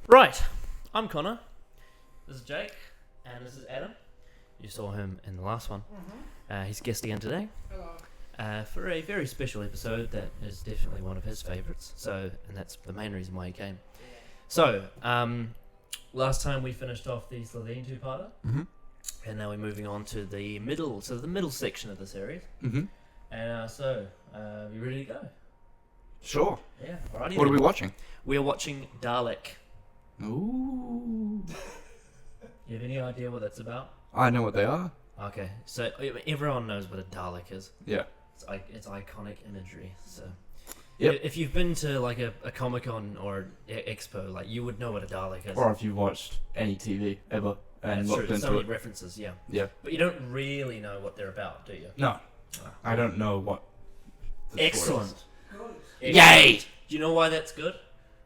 Right, I'm Connor. This is Jake, and this is Adam. You saw him in the last one. He's guest again today. Hello. For a very special episode that is definitely one of his favourites. And that's the main reason why he came. So, last time we finished off the Slovene two-parter, and now we're moving on to the middle section of the series. And you ready to go? Sure. Yeah. Alrighty. What are we watching? We're watching Dalek. Ooh. You have any idea what that's about? I know what they are. Okay, so everyone knows what a Dalek is. Yeah. It's iconic imagery. So, Yep. if you've been to like a Comic-Con or Expo, like you would know what a Dalek is. Or if you've watched any TV ever and That's looked true. into So many it. references, yeah. Yeah. But you don't really know what they're about, do you? No. I don't know what. the Excellent. story Yay! Do you know why that's good?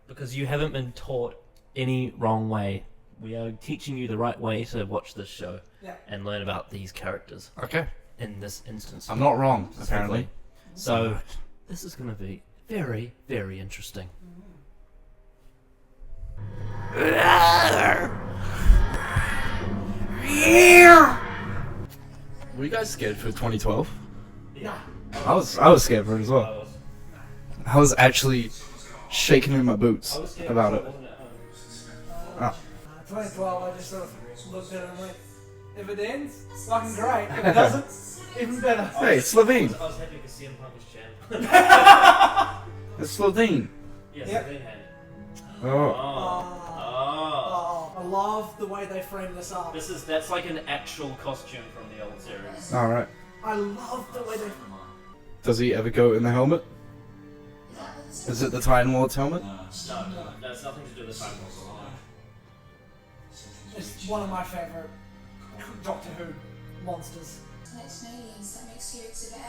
Because you haven't been taught any wrong way. We are teaching you the right way to watch this show and learn about these characters. is. Okay. In this instance, I'm not wrong, apparently. So, this is going to be very, very interesting. Were you guys scared for 2012? Yeah. I was scared for it as well. I was actually shaking in my boots about it. Oh. 2012, I just sort of looked at it and went, if it ends, fucking great. If it doesn't, even better. Hey, Slovene. I was happy because CM Punk was champ. It's Slovene. Yes, Yep. Slovene had it. Oh. I love the way they frame this up. That's like an actual costume from the old series. Alright. I love the way they... Does he ever go in the helmet? Is it the Titan Lord's helmet? No, that's nothing to do with Time Lords. It's one of my favourite Doctor Who monsters. Next aliens, that makes you Exhibit A.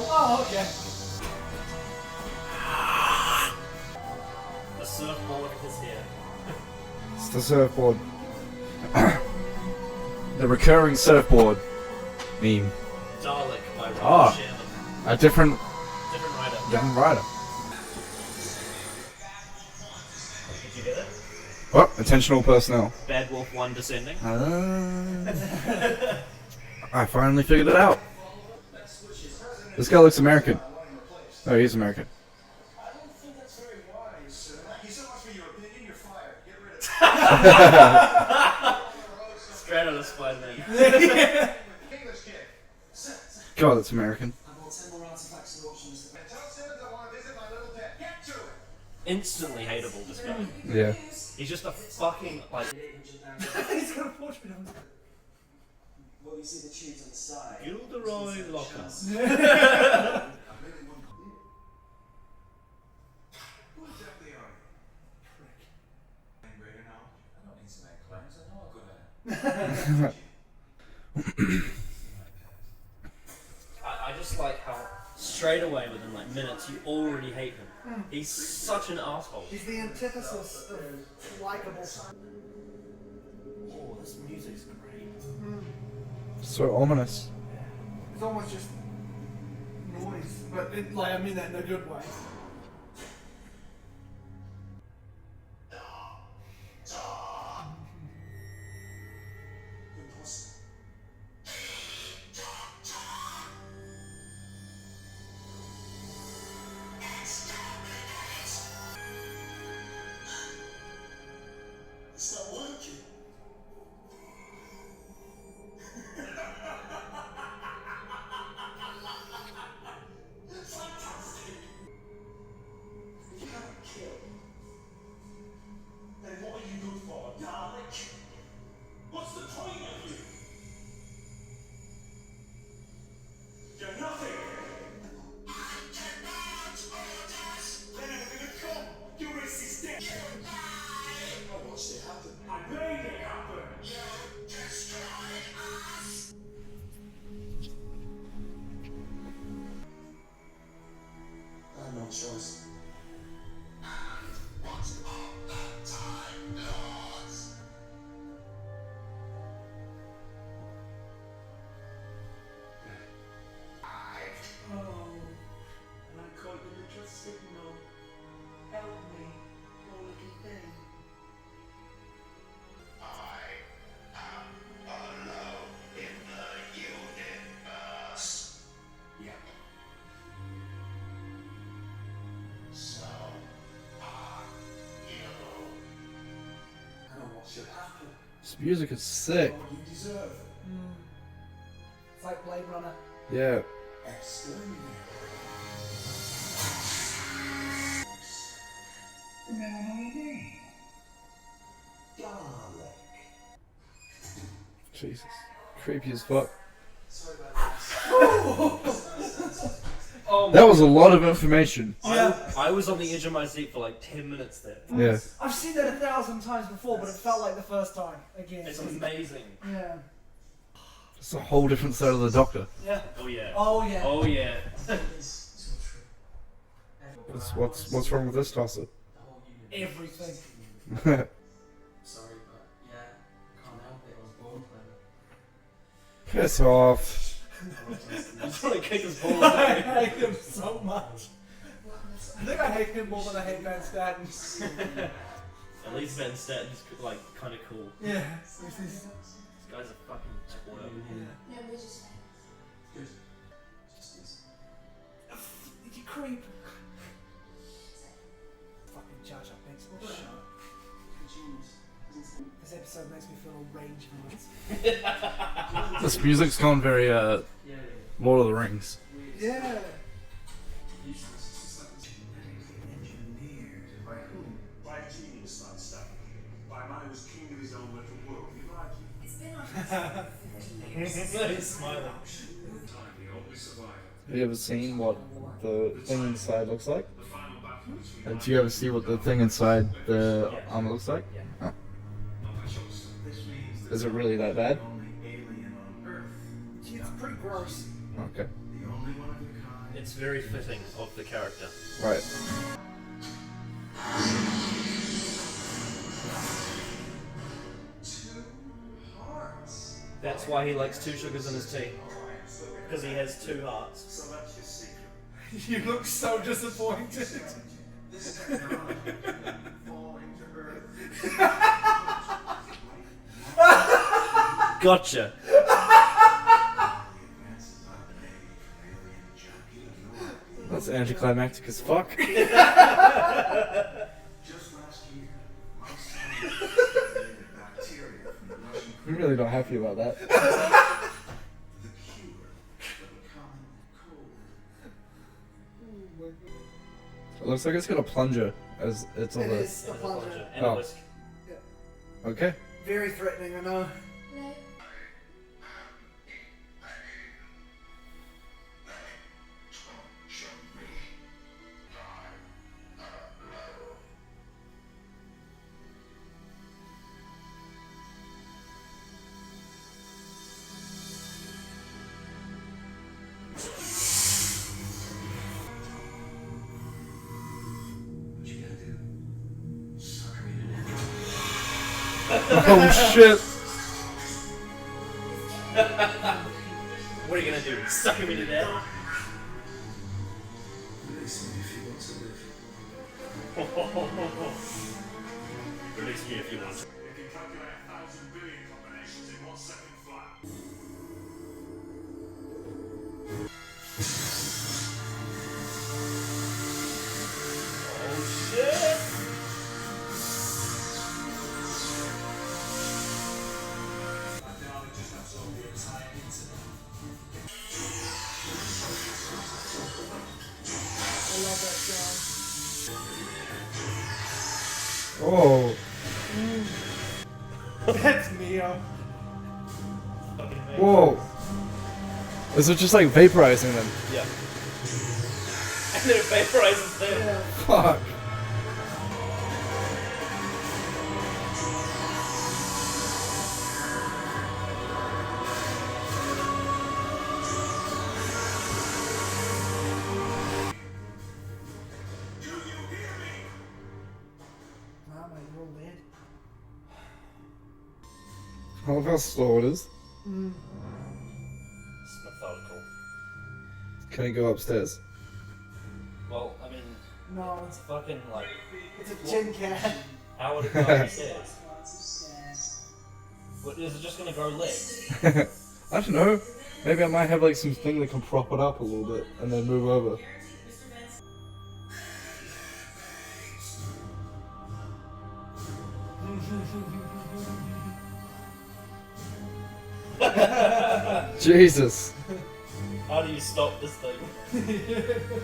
Oh, okay. The surfboard is here. It's the surfboard. The recurring surfboard meme. Dalek by Robert Ah. Sherman. A different Different writer. writer. Did you get it? Oh, attentional personnel. Bad Wolf 1 descending. I finally figured it out. This guy looks American. Oh, he's American. I don't think that's very wise, sir. Thank you so much for your opinion. You're fired. Get rid of it. Straight out of Spider-Man. English kid. God, that's American. I bought 10 more artifacts and auctions. Tell Simmons I want to visit my little pet. Get to it. Instantly hateable, this guy. Yeah. He's just a fucking, like, He's got a portrait of him. Well, you see the tubes on the side. Gilderoy Locker. I really wouldn't. Who exactly are you? Prick. I'm greater now. I don't need to make claims. I know I'm good at it. I just like how straight away within like minutes you already hate him. He's such an asshole. He's the antithesis of likeable. Oh, this music's great. So ominous. It's almost just noise, but I mean that in a good way. Impossible. It's not working. Fantastic. You haven't killed. Then what are you good for, Dalek? What's the point of you? You're nothing. I cannot orders. Then anything had come. You resisted. You lie. I watched it happen. I made it happen. You destroyed us. I had no choice. What of the Time Lords? Oh. And I caught you This music is sick. What you deserve. It's like Blade Runner. Yeah. Exterminate. Dalek. Jesus. Creepy as fuck. Sorry about Oh, That was a lot of information. I was on the edge of my seat for like 10 minutes there. Yeah. I've seen that 1,000 times before, but it felt like the first time again. It's amazing. Yeah. It's a whole different side of the Doctor. Yeah. Oh yeah. Oh yeah. Oh yeah. What's wrong with this tosser? Everything. Sorry, but yeah, can't help it. I was born clever. Piss off. I'm trying to kick his ball I away. hate him so much. I think I hate him more than I hate Van Staten. At least Van Statten's like kind of cool. Yeah. This guy's a fucking twirl. No, we're just fine. Good. Just this. You creep. Fucking Jar Jar Binks. Shut up. This episode makes me feel all range voice. This music's gone very Lord of the Rings. Yeah. Engineered by whom? By a genius like stuff. By a man who was king of his own little world. You like it? It's been on He's smiling. Time, the only survivor. Have you ever seen what the thing inside looks like? The final battle between Do you ever see what the thing inside the armor looks like? not by choice. This means Is it really that bad? only alien on Earth. It's pretty gross. Okay. The only one of your kind. It's very fitting of the character. Right. Two hearts. That's why he likes 2 sugars in his tea. Because he has 2 hearts. So that's your secret. You look so disappointed. This technology falling to Earth. Gotcha. That's anticlimactic as fuck. Just last year, my son created bacteria from the Russian I'm really not happy about that. the cure for becoming cold. It looks like it's got a plunger as it's on It the. is a plunger. And a Oh. whisk. Okay. Very threatening, I know. No. What you gotta do? Sucker me to death. Oh shit! What are you gonna do? Suck him into death? Release me if you want to live. Release me if you want. It can calculate 1,000 billion combinations in 1 second flat. Oh shit! That Dalek just absorbed the entire internet. I love that song. Oh. That's Neo. Whoa. Is it just like vaporizing them? Yeah. And then it vaporizes them. Yeah. Fuck. Do you hear me? Mama, you're all dead. I love how slow it is. It's methodical. Can I go upstairs? Well, I mean, No, it's fucking like, it's a tin can. how would it go upstairs? What, is it just gonna grow legs? I don't know. Maybe I might have like some thing that can prop it up a little bit and then move over. Jesus. How do you stop this thing?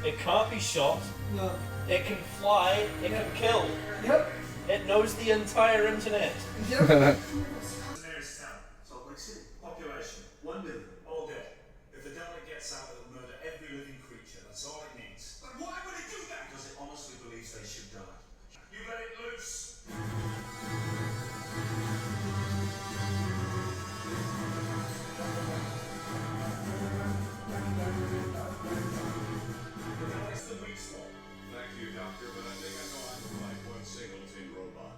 It can't be shot. No. It can fly. It can kill. Yep. It knows the entire internet. Yep. The nearest town, Salt Lake City. Population, 1 million, all dead. If the Dalek gets out, it'll murder every living creature. That's all it needs. But why would it do that? Because it honestly believes they should die. You let it loose. That's the weak spot. Thank you, Doctor, but I think I know how to fight one singleton robot.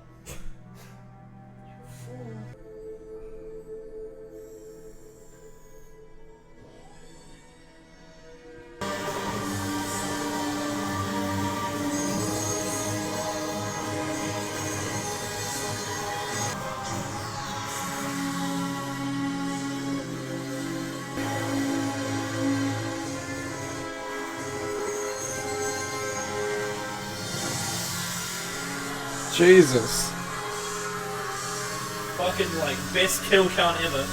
Jesus. Fucking like best kill count ever.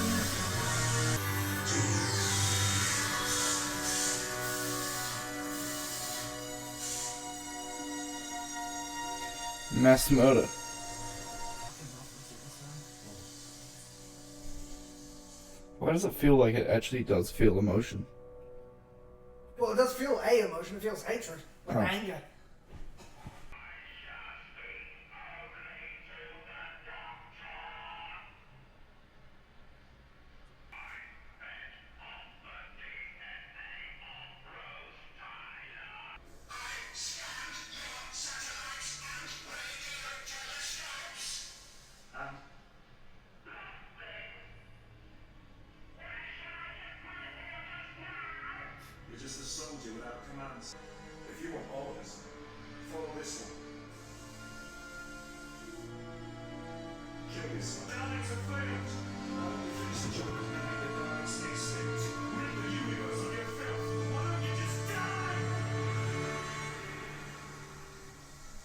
Mass murder. Why does it feel like it actually does feel emotion? Well, it does feel a emotion. It feels hatred, like Oh. anger. You're just a soldier without commands. If you want orders, follow this one. Kill yourself. The Daleks have failed. Why don't you finish the job and make the Daleks extinct? Rid the universe of your filth. Why don't you just die?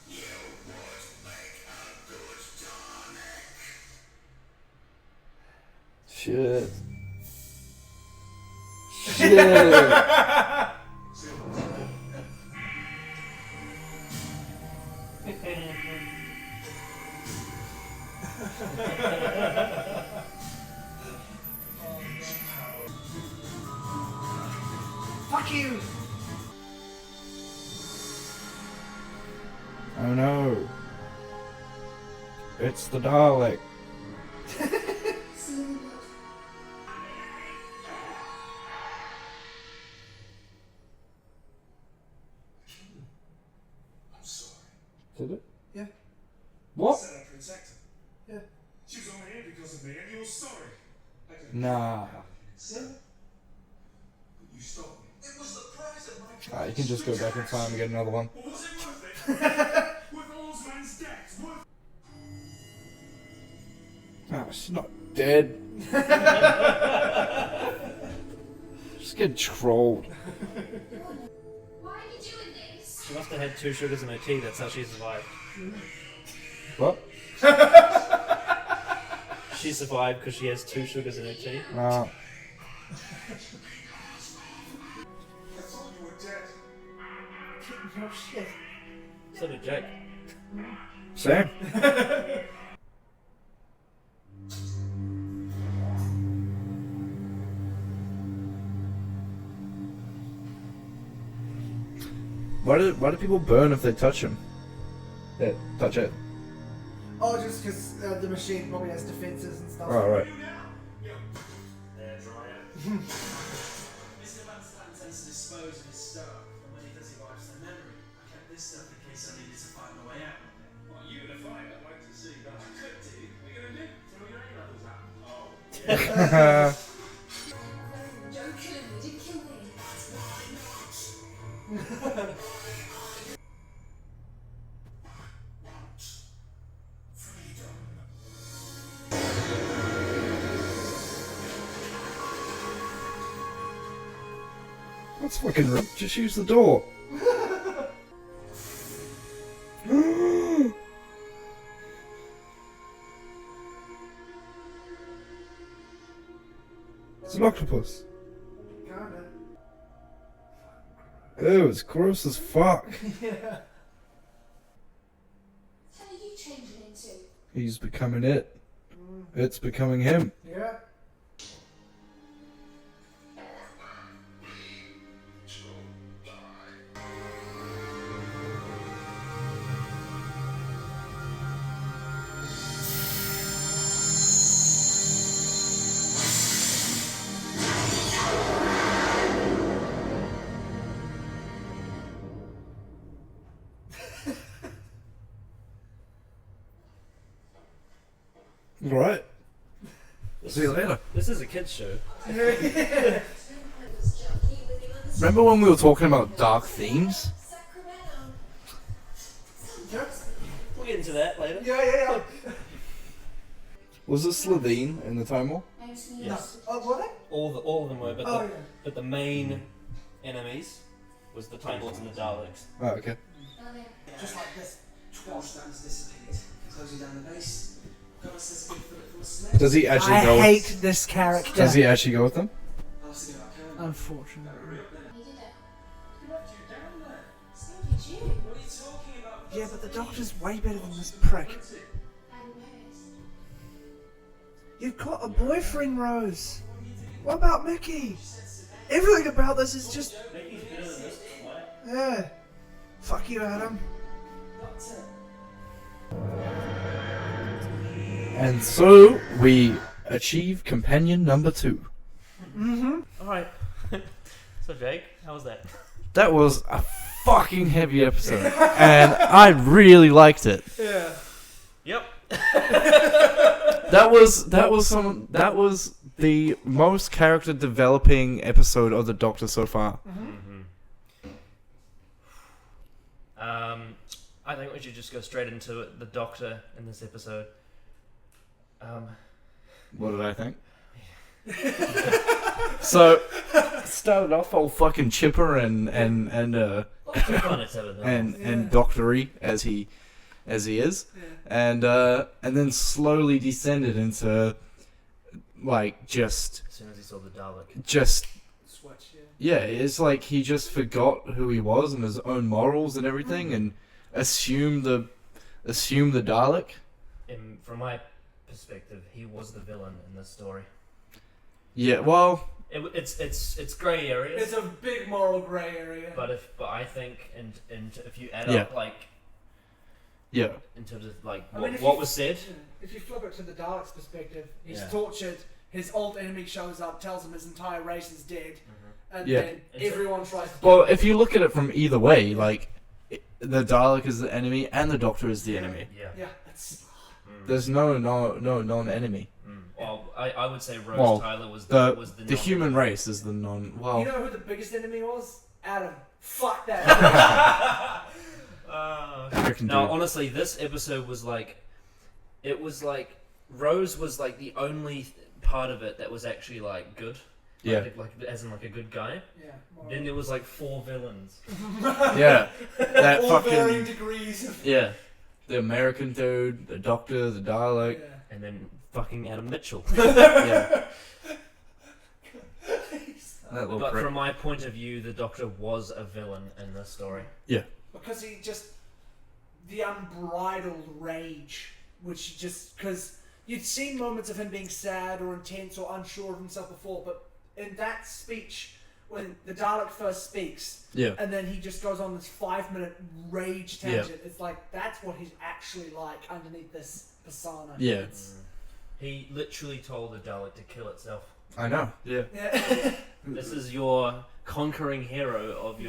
You would make a good Dalek. Shit. Shit. Fuck you! Oh no. It's the Dalek. I'm sorry. Did it? Yeah. What? Said I'd protect her. Yeah. She was only here because of me, and you're sorry. I didn't Nah. But you stopped me. It was the price of my Ah, you can just go back in time and get another one. Well, was it worth it? With Allsman's debt, worth Ah, she's not dead. Just get trolled. Why are you doing this? She must have had 2 sugars in her tea. That's how she survived. What? She survived because she has 2 sugars in her tea. Nah. I thought you were dead. Oh shit. So did Jake. Same. Why do people burn if they touch him? Yeah, touch it. Oh, just because the machine probably has defenses and stuff. Oh, right. You now? Hair dryer. Mr. Van Stan tends to dispose of his stuff, and when he does, he wipes the memory. I kept this stuff in case I needed to find my way out one day. What, you gonna fight? I'd like to see that. I could do. What are you gonna do? Throw your A levels at me? Oh. Don't kill him. Didn't kill me. That's fucking rude. Just use the door. octopus. Kinda. Ew, it's gross as fuck. Yeah. What are you changing into? He's becoming it. It's becoming him. Yeah. Right. See you later. This is a kids show. Remember when we were talking about dark themes? We'll get into that later. Yeah. Was it Slovene in the Time War? Yes. Oh, were they? All of them were, but Oh, the, yeah. but the main enemies was the Time Lords and the Daleks. Oh, okay. Just like this. 12 stands dissipated. Closing down the base. God says good for it from a snake. Does he actually I go? hate this character. Does he actually go with them? I'll have to go back home. Unfortunately. He did it. Who left you down there? So did you. What are you talking about? Yeah, but the Doctor's way better than this prick. I hadn't noticed. You've got a boyfriend, Rose. What about Mickey? Everything about this is just. Yeah. Fuck you, Adam. And so we achieve companion number 2. Alright. So, Jake, how was that? That was a fucking heavy episode, and I really liked it. Yeah. Yep. That was the most character developing episode of the Doctor so far. I think we should just go straight into it. The Doctor in this episode. What did I think? So started off all fucking chipper and doctory as he is, and then slowly descended into like just As soon as he saw the Dalek. just Switch, yeah, it's like he just forgot who he was and his own morals and everything, and assumed the Dalek. From my perspective, he was the villain in this story. Yeah, well, It's grey areas. It's a big moral grey area. But I think if you add Yeah. up like yeah, in terms of like I mean, what was said, If you flip it to the Dalek's perspective, he's Yeah. tortured, his old enemy shows up, tells him his entire race is dead, and Yeah. then everyone tries to well, if you look at it from either way, like the Dalek is the enemy and the Doctor is the enemy. yeah. Yeah, it's... There's no non-enemy. Well, I would say Rose Well, Tyler was The the human race is the non. Well, You know who the biggest enemy was? Adam. Fuck that. freaking No, dude. honestly, this episode was like, it was like Rose was like the only part of it that was actually like good. Yeah. Like as in like a good guy. Yeah. Then there was like 4 villains. Yeah, that All varying fucking degrees of... Yeah. the American dude, the Doctor, the Dalek. Yeah. And then fucking Adam Mitchell. Yeah, that little But prick. from my point of view, the Doctor was a villain in this story. Because he just... The unbridled rage, which just... Because you'd seen moments of him being sad or intense or unsure of himself before, but in that speech, when the Dalek first speaks, Yeah, and then he just goes on this 5-minute rage tangent, it's like, that's what he's actually like underneath this persona. yeah, It's- He literally told the Dalek to kill itself. I know. Yeah, yeah. This is your conquering hero of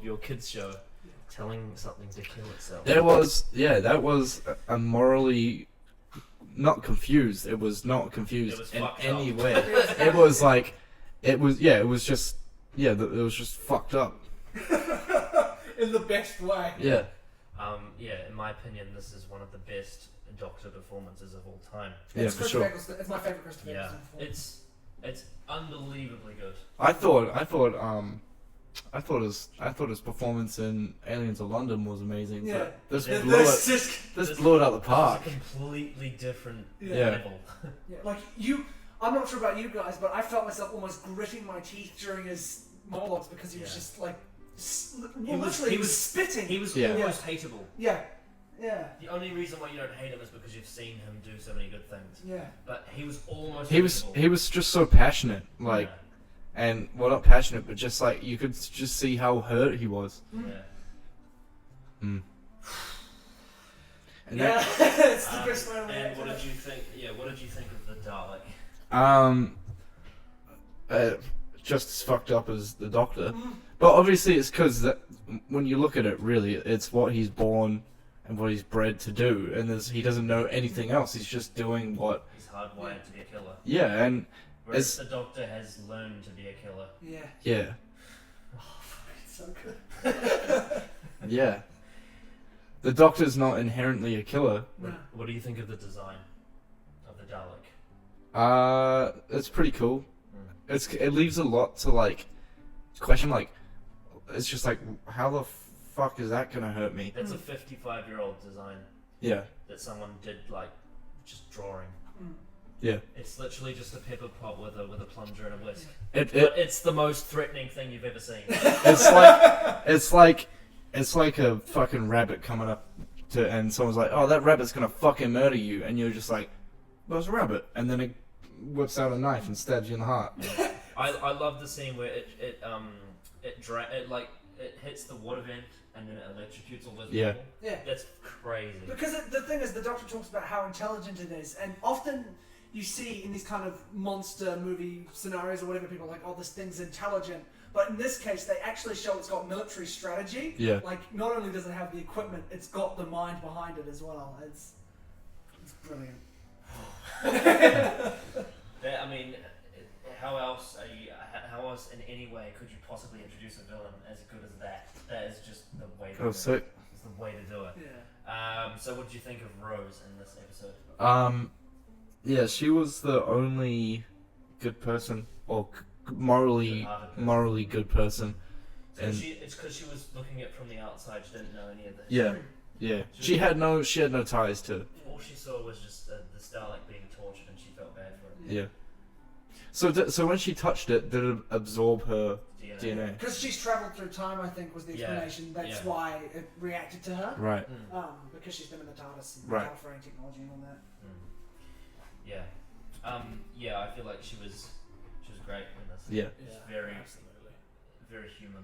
your kids show, telling something to kill itself. that was a morally not confused. It was not confused It was in fucked any up. way. It was like, it was just it was just fucked up. In the best way. Yeah, Yeah, in my opinion, this is one of the best Doctor performances of all time. yeah, It's for Christopher sure. Eccleston. It's my favourite Christopher Yeah, Eccleston performance. it's unbelievably good. I thought his performance in Aliens of London was amazing. Yeah. But this Yeah, blew This it. just... This blew it out the park. It's a completely different Yeah. level. Yeah, like, you... I'm not sure about you guys, but I felt myself almost gritting my teeth during his monologues because he was Yeah. just like, he was spitting. He was Yeah. almost hateable. Yeah. Yeah. The only reason why you don't hate him is because you've seen him do so many good things. Yeah. But he was almost He was hateable. just so passionate, like, and well, not passionate, but just like you could just see how hurt he was. Yeah. Mm. And Yeah. that, It's the best way to And react what to did it. you think? Yeah, what did you think of the Dalek? just as fucked up as the Doctor, but obviously it's because that when you look at it, really, it's what he's born and what he's bred to do, and he doesn't know anything else. He's just doing what. He's hardwired to be a killer. Yeah, and Whereas the Doctor has learned to be a killer. Yeah. yeah, It's so good. yeah. The Doctor's not inherently a killer. No. What do you think of the design of the Dalek? It's pretty cool. It leaves a lot to like question. Like, it's just like, how the fuck is that gonna hurt me? That's a 55-year-old design Yeah, that someone did like just drawing. yeah. It's literally just a pepper pot with a plunger and a whisk. It But it's the most threatening thing you've ever seen. it's like a fucking rabbit coming up to, and someone's like, "Oh, that rabbit's gonna fucking murder you," and you're just like, "Well, it's a rabbit," and then it whips out a knife and stabs you in the heart. I love the scene where it hits the water vent and then it electrocutes all those Yeah. people. Yeah. That's crazy. Because the thing is, the Doctor talks about how intelligent it is, and often you see in these kind of monster movie scenarios or whatever, people are like, oh, this thing's intelligent. But in this case, they actually show it's got military strategy. Yeah. Like, not only does it have the equipment, it's got the mind behind it as well. It's brilliant. I mean, how else in any way could you possibly introduce a villain as good as that? That is just the way to That was sick. It's the way to do it. Yeah. So what did you think of Rose in this episode? Yeah, she was the only good person, or morally good person. So And it's because she was looking at it from the outside. She didn't know any of this. yeah, yeah. She had no ties to. All she saw was just the Dalek being tortured, and she felt bad for it. Yeah. So when she touched it, did it absorb her DNA? Because she's travelled through time, I think, was the Yeah. explanation. That's Yeah. why it reacted to her. Right. Because she's been in the TARDIS and Right. Gallifreyan technology and all that. Yeah. Yeah, I feel like she was great in this. Yeah. She's very human.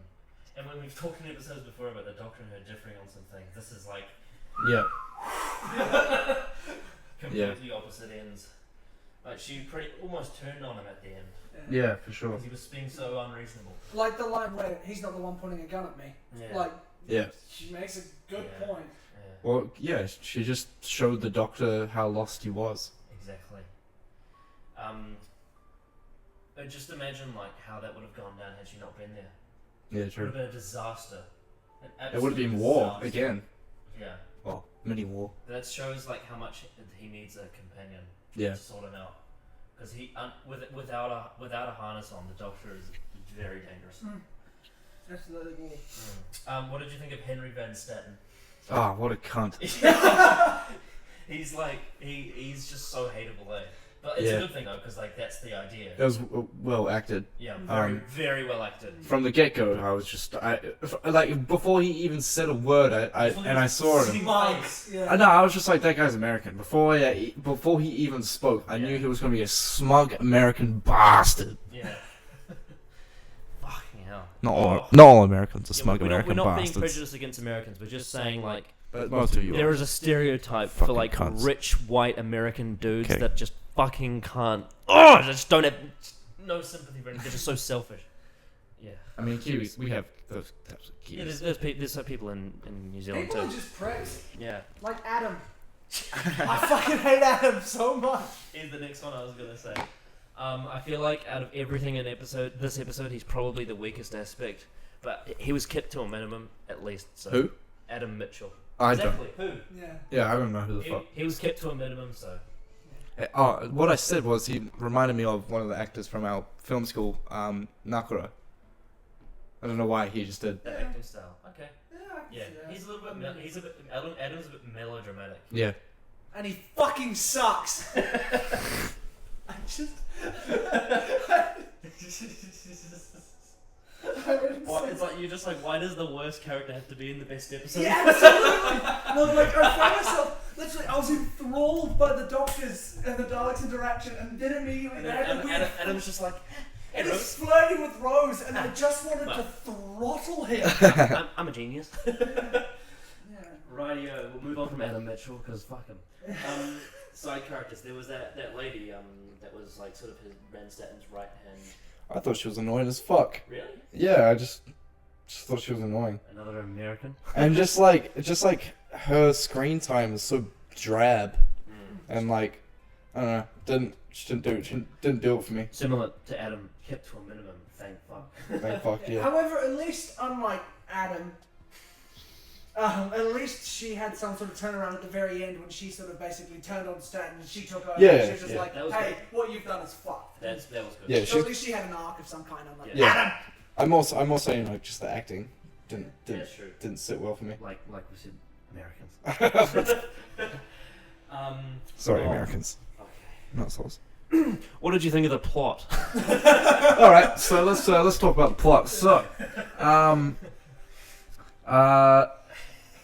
And when we've talked in episodes before about the Doctor and her differing on some things, this is like Yeah. completely opposite ends. Like she almost turned on him at the end Yeah, for sure. because he was being so unreasonable. Like the line where he's not the one pointing a gun at me. Yeah. Like, Yeah. she makes a good Yeah. point. Yeah. Well, yeah, she just showed the Doctor how lost he was. Exactly. But just imagine like how that would have gone down had she not been there. Yeah, It would true. have been a disaster. An It would have been absolute war disaster. again. Yeah. Well, mini war. That shows like how much he needs a companion Yeah. to sort him out. Because without a harness on, the Doctor is very dangerous. Absolutely war. What did you think of Henry Van Staten? Ah, what a cunt. He's like he's just so hateable, eh? But it's Yeah. a good thing though, because like that's the idea. It was well acted. Yeah, Um, very well acted. From the get-go, I was just, like, before he even said a word, I saw him. Mugs, yeah. I was just like, that guy's American. Before he even spoke, I knew he was going to be a smug American bastard. Yeah. Fucking hell. Not all Americans are Yeah, smug we're American not being bastards. prejudiced against Americans. We're just saying like But most of you there are. is a stereotype for Fucking like cunts. rich white American dudes Okay. that just fucking can't. Oh, just don't have no sympathy for anything. They're just so selfish. Yeah. I mean, Kiwis, we have those types of Yeah, Kiwis. there's some people in New Zealand People are too. just pricks. Yeah. Like Adam. I fucking hate Adam so much. Here's the next one I was gonna say. I feel like out of everything in this episode, he's probably the weakest aspect. But he was kept to a minimum, at least. So. Who? Adam Mitchell. I Exactly. Who? Yeah. Yeah, I don't know who the fuck. He was kept to a minimum, so. What I said was he reminded me of one of the actors from our film school, Nakura. I don't know why he just did. That acting style. Okay. Yeah, I can Yeah. see that. He's a little bit. Adam's a bit melodramatic. Yeah. And he fucking sucks. I It's like you're just like, why does the worst character have to be in the best episode? Yeah, absolutely. No, like I found myself literally. I was enthralled by the Doctors and the Daleks' interaction, and then immediately And they then had a weird. Adam's just like, And he's flirting with Rose, and I just wanted to throttle him. I'm a genius. Yeah. Rightio, we'll move on from Adam Mitchell because fuck him. Side characters. There was that lady that was like sort of his Ranstatten's right hand. I thought she was annoying as fuck. Really? Yeah, I just thought she was annoying. Another American. And just like her screen time is so drab, and like I don't know, she didn't do it for me. Similar to Adam, kept to a minimum. Thank fuck. Thank fuck, yeah. However, at least unlike Adam, at least she had some sort of turnaround at the very end when she sort of basically turned on Stanton and she took over. Yeah, she was just yeah. like, That was hey, good. what you've done is fucked. That was good. Yeah, So at least she had an arc of some kind. I'm like, Yeah. Adam! I'm also saying like just the acting didn't true. didn't sit well for me. Like we said, Americans. Sorry, Oh. Americans, Okay. not souls. What did you think of the plot? All right, so let's talk about the plot. So,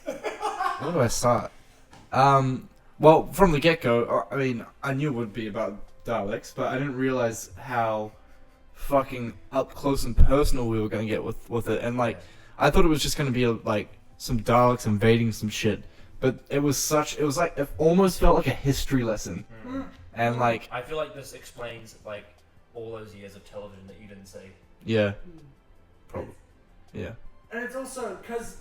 where do I start? Well, from the get-go, I mean, I knew it would be about Daleks, but I didn't realize how fucking up close and personal we were gonna get with it. And like, I thought it was just gonna be like some Daleks invading some shit, but it was like it almost felt like a history lesson. And like, I feel like this explains like all those years of television that you didn't see. yeah, probably, yeah. And it's also because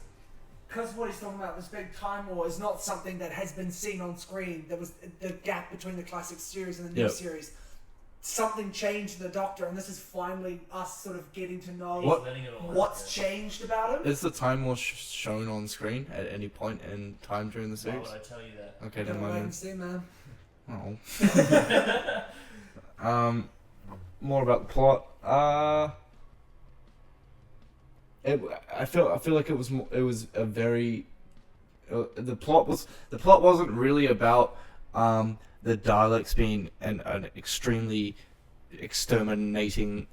what he's talking about, this big time war, is not something that has been seen on screen. There was the gap between the classic series and the new Yep. series. Something changed in the Doctor, and this is finally us sort of getting to know What- Letting it all what's out. changed about him. Is the Time War shown on screen at any point in time during the Why series? would I tell you that? Okay, Don't never wait and mind. see, man. Oh. More about the plot. I feel like it was a very. The plot wasn't really about the Daleks being an extremely exterminating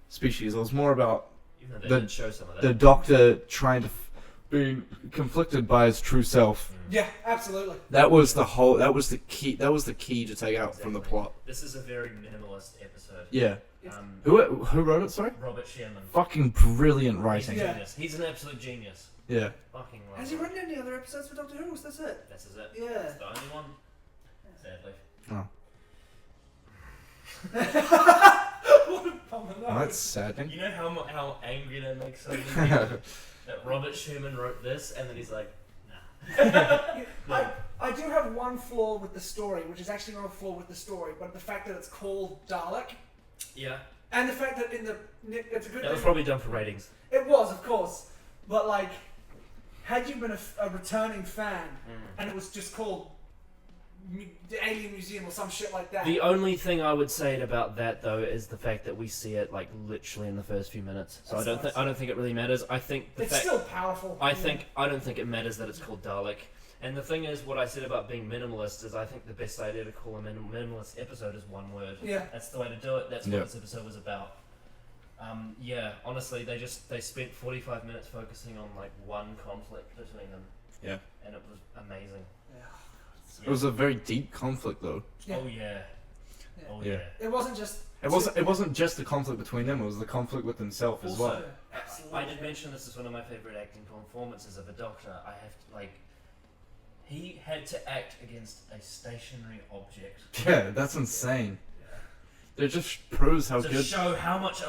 species. It was more about Even though they The- did show some of that. the Doctor trying to be conflicted by his true self. Yeah, absolutely. That was the key to take out from the Exactly. plot. This is a very minimalist episode. Yeah. Um, Who wrote it? Sorry. Robert Sherman. Fucking brilliant He's a writing. Yeah. genius. He's an absolute genius. Yeah. Fucking love Has he him. written any other episodes for Doctor Who? Was this it? This is it. Yeah. It's the only one. Sadly. Oh. What a bummer. Oh, that's saddening. You know how angry that makes so many people? That Robert Sherman wrote this and then he's like, nah. I do have one flaw with the story, which is actually not a flaw with the story, but the fact that it's called Dalek, Yeah. and the fact that it's a good That was thing. probably done for ratings. It was, of course, but like, had you been a returning fan and it was just called the Alien Museum or some shit like that, The only thing I would say about that though is the fact that we see it like literally in the first few minutes. So That's I don't think it really matters. I think the it's fact still powerful. I don't think it matters that it's called Dalek. And the thing is, what I said about being minimalist is I think the best idea to call a minimalist episode is one word. Yeah. That's the way to do it. That's what Yep. this episode was about. Yeah, honestly, they spent 45 minutes focusing on like one conflict between them. Yeah. And it was amazing. It was a very deep conflict, though. Yeah. Oh yeah. Yeah. Oh Yeah. yeah. It wasn't just. It wasn't just the conflict between them. It was the conflict with himself as well. Also, Absolutely. I did mention this is one of my favorite acting performances of a Doctor. I have to, like, he had to act against a stationary object. Yeah, that's insane. It just proves how To good. show how much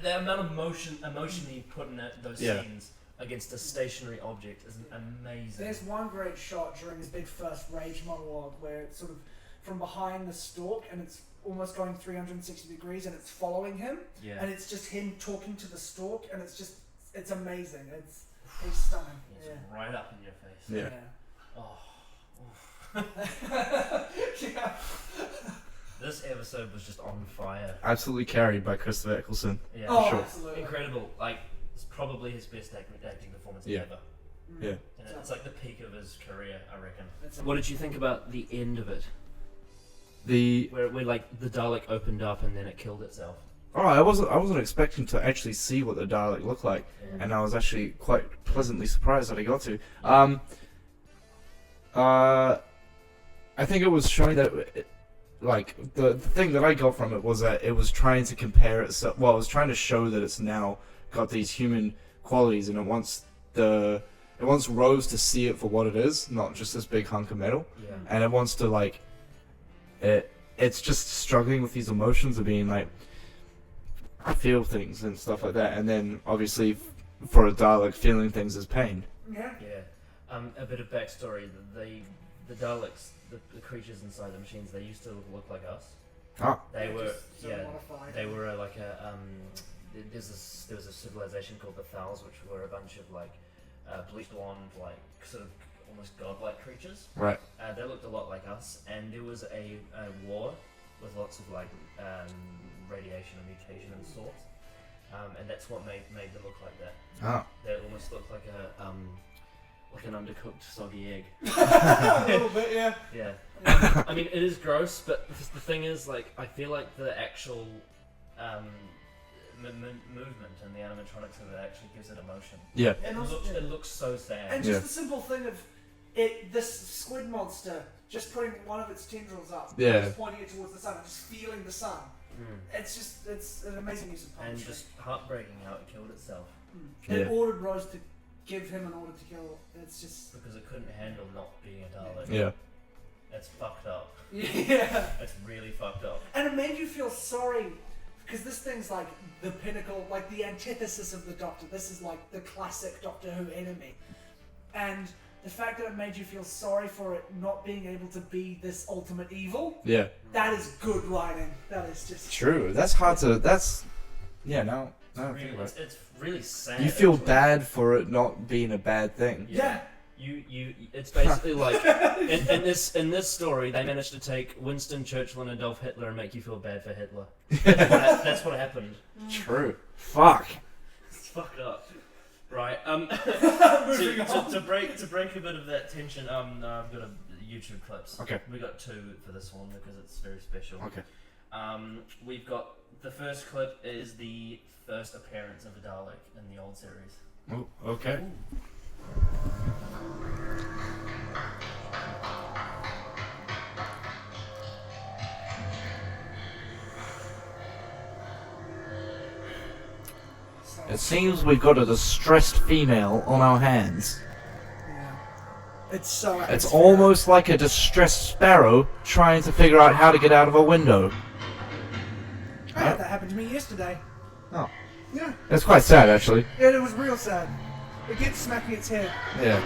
the amount of emotion he put in those Yeah. scenes against a stationary object is amazing. There's one great shot during his big first rage monologue where it's sort of from behind the stalk and it's almost going 360 degrees and it's following him Yeah. and it's just him talking to the stalk and it's amazing. He's stunning. It's Yeah. right up in your face. Yeah. Oh. Yeah. This episode was just on fire. Absolutely carried by Christopher Eccleston. Yeah. Oh, Sure. absolutely. Incredible. Like, it's probably his best acting performance Yeah. ever. Yeah. And it's like the peak of his career, I reckon. It's What did you think about the end of it? where like the Dalek opened up and then it killed itself. Oh, I wasn't expecting to actually see what the Dalek looked like, Yeah. and I was actually quite pleasantly surprised that I got to. I think it was showing that, like, the thing that I got from it was that it was trying to compare itself. Well, it was trying to show that it's now got these human qualities, and it wants Rose to see it for what it is, not just this big hunk of metal, Yeah. and it wants to like, it's just struggling with these emotions of being like, feel things and stuff like that, and then obviously for a Dalek, feeling things is pain. Yeah. Yeah. A bit of backstory: the Daleks, the creatures inside the machines, they used to look like us. Ah. They were Just so modified. They were like a there was a civilization called the Thals, which were a bunch of like bleached blonde, like sort of almost godlike creatures. Right. They looked a lot like us, and there was a war with lots of like radiation and mutation and sorts, and that's what made them look like that. Ah. They almost looked like like an undercooked soggy egg. A little bit, yeah. Yeah. I mean, it is gross, but the thing is, like, I feel like the actual movement and the animatronics of it actually gives it emotion. Yeah. And It looks so sad. And just Yeah. the simple thing of this squid monster just putting one of its tendrils up, Yeah. just pointing it towards the sun, and just feeling the sun. Mm. It's an amazing use of And puppetry. just heartbreaking how it killed itself It Yeah. ordered Rose to give him an order to kill. It's just because it couldn't handle not being a Dalek. Yeah. That's fucked up. yeah. That's really fucked up. And it made you feel sorry because this thing's like the pinnacle, like the antithesis of the Doctor. This is like the classic Doctor Who enemy. And the fact that it made you feel sorry for it not being able to be this ultimate evil, Yeah. that is good writing. That is just True. That's hard to. That's. Yeah. No. No. Really, it's really sad. You feel actually. bad for it not being a bad thing. Yeah. It's basically like in this story they managed to take Winston Churchill and Adolf Hitler and make you feel bad for Hitler. That's what happened. True. Fuck. It's fucked up. Right. Moving on. To break a bit of that tension. I've got a YouTube clips. Okay. We got 2 for this one because it's very special. Okay. We've got the first clip is the first appearance of a Dalek in the old series. Oh, okay. It seems we've got a distressed female on our hands. Yeah. It's so. It's almost like a distressed sparrow trying to figure out how to get out of a window. I had that happen to me yesterday. Oh. Yeah. That's quite sad, actually. Yeah, it was real sad. It kept smacking its head. Yeah.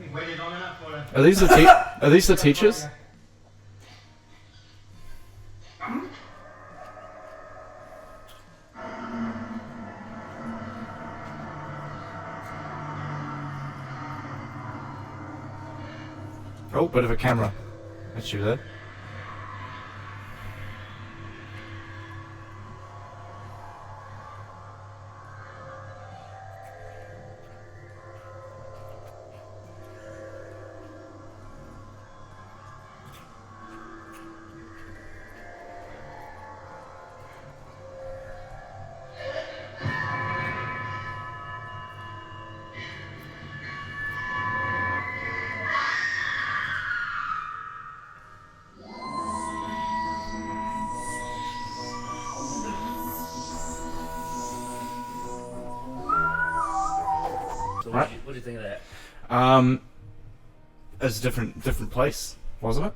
We waited long enough for it. Are these the teachers? Oh, bit of a camera. That's you there. So Right. what do you think of that? It's a different place, wasn't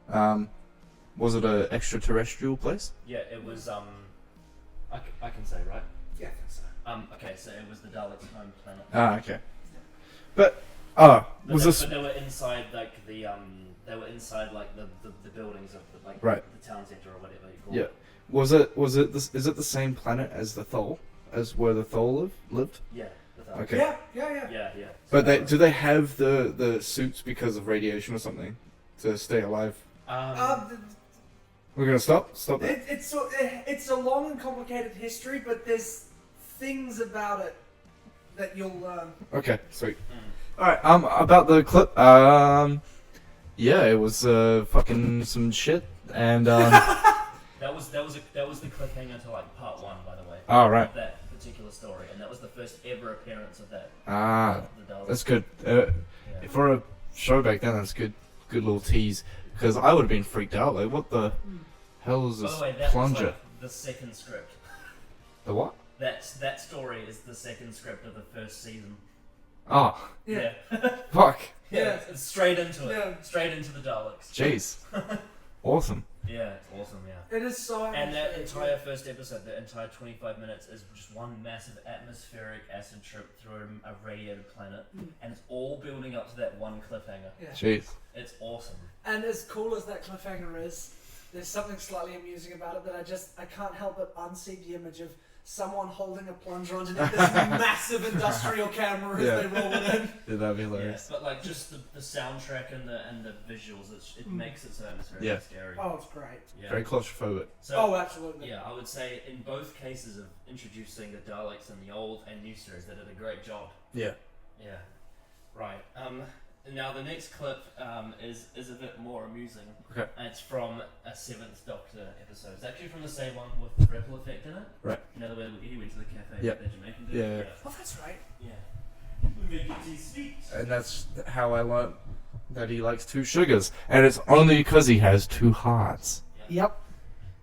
it? Was it a extraterrestrial place? Yeah, it was. I can say, right? Yeah, I think so. Okay, so it was the Daleks' home planet. Ah, okay. But But was they, this But they were inside like the the buildings of the Right. the town centre or whatever you call Yeah. it. Was it this? Is it the same planet as the Thol? As where the Thol lived? Yeah. the Daleks. Okay. Yeah. Yeah. But do they have the suits because of radiation or something to stay alive? We're gonna stop that. It's a long and complicated history, but there's things about it that you'll. Okay, sweet. Mm. Alright, about the clip, yeah, it was, fucking some shit, and, That was the cliffhanger to like part 1, by the way. Oh, right. Of that particular story, and that was the first ever appearance of that. The Dalek. that's good. Yeah. For a show back then, that's good little tease, because I would have been freaked out, like, what the hell is By this the way, that plunger? was like the second script. The what? That story is the second script of the first season. Oh, Yeah. fuck. Yeah, it's straight into it. Yeah. Straight into the Daleks. Jeez. Awesome. Yeah, it's awesome, yeah. It is so. And that atmospheric, entire first episode, the entire 25 minutes, is just one massive atmospheric acid trip through a radiated planet, and it's all building up to that one cliffhanger. Yeah. Jeez. It's awesome. And as cool as that cliffhanger is, there's something slightly amusing about it that I can't help but unsee the image of someone holding a plunger underneath this massive industrial camera as Yeah. they roll it in. Yeah, that'd be Yeah, hilarious. but like just the soundtrack and the visuals, it makes it so atmospheric Yeah. and scary. Oh, it's great. Yeah. Very claustrophobic. So, Oh, absolutely. yeah, I would say in both cases of introducing the Daleks in the old and new series, they did a great job. Yeah. Yeah. Right. Now the next clip is a bit more amusing. Okay. And it's from a 7th Doctor episode. It's actually from the same one with the ripple effect in it. Right. You know the way he went to the cafe Yeah. that Jamaican did? Yeah. Oh, that's right. Yeah. Make it taste sweet. And that's how I learned that he likes 2 sugars. And it's only because he has 2 hearts. Yep.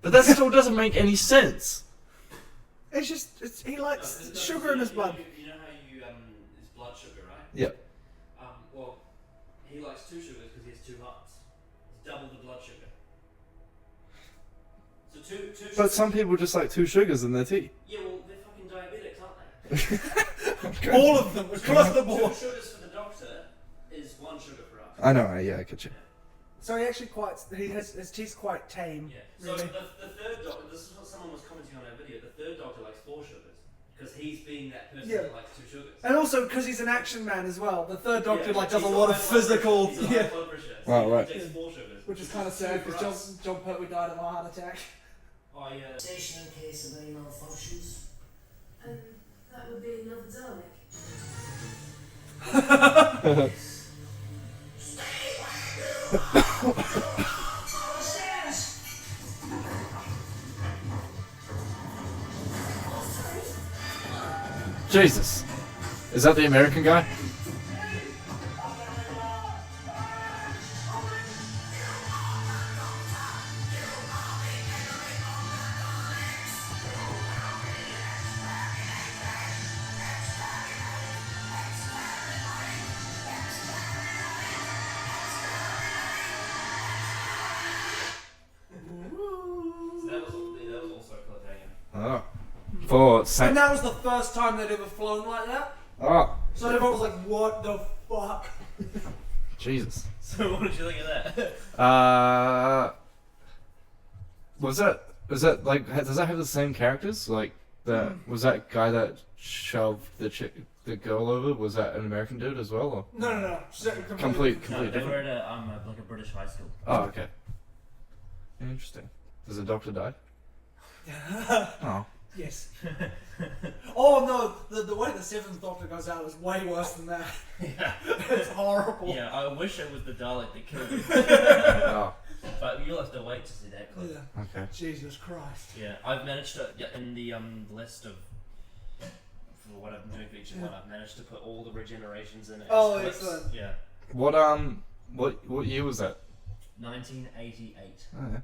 But that still doesn't make any sense. It's just, he likes sugar in his blood. You know how you his blood sugar, right? Yeah. Well, he likes 2 sugars because he has 2 hearts. It's double the blood sugar. So two sugars. But some people just like 2 sugars in their tea. Yeah, well, they're fucking diabetics, aren't they? All of them, across the 2 board. sugars for the Doctor is 1 sugar for us. I know, yeah, I get you. So he actually his tea's quite tame. Yeah. So Really. the third Doctor, this is what someone was commenting on our video. The third Doctor likes 4 sugars because he's being that person Yeah. that likes 2 sugars. And also because he's an action man as well. The third Doctor Yeah, does a he's lot of high blood physical, pressure. He's got high blood pressure, so Right, right. He takes 4 sugars, which is kind of sad two for because us. John Pertwee died of a heart attack. Oh yeah. Station in case of any malfunctions. And that would be another Dalek. Jesus. Is that the American guy? So that was also a cliffhanger. Oh. For And Saint. that was the first time they'd ever flown like that. Oh. So everyone was like, what the fuck? Jesus. So what did you think of that? Was that like? Does that have the same characters? Like that? Was that guy that shoved the girl over? Was that an American dude as well? Or? No. Complete No, they different. were at a like a British high school. Oh, okay. Interesting. Does the Doctor die? Oh. Yes. Oh no, the way the 7th Doctor goes out is way worse than that. Yeah. It's horrible. Yeah, I wish it was the Dalek that killed him. Oh. But you'll have to wait to see that clip. Yeah. Okay. Jesus Christ. Yeah, I've managed to in the list of for what I've been doing for each one, I've managed to put all the regenerations in it. Oh, clips. excellent. Yeah. What year was that? 1988. Oh, yeah.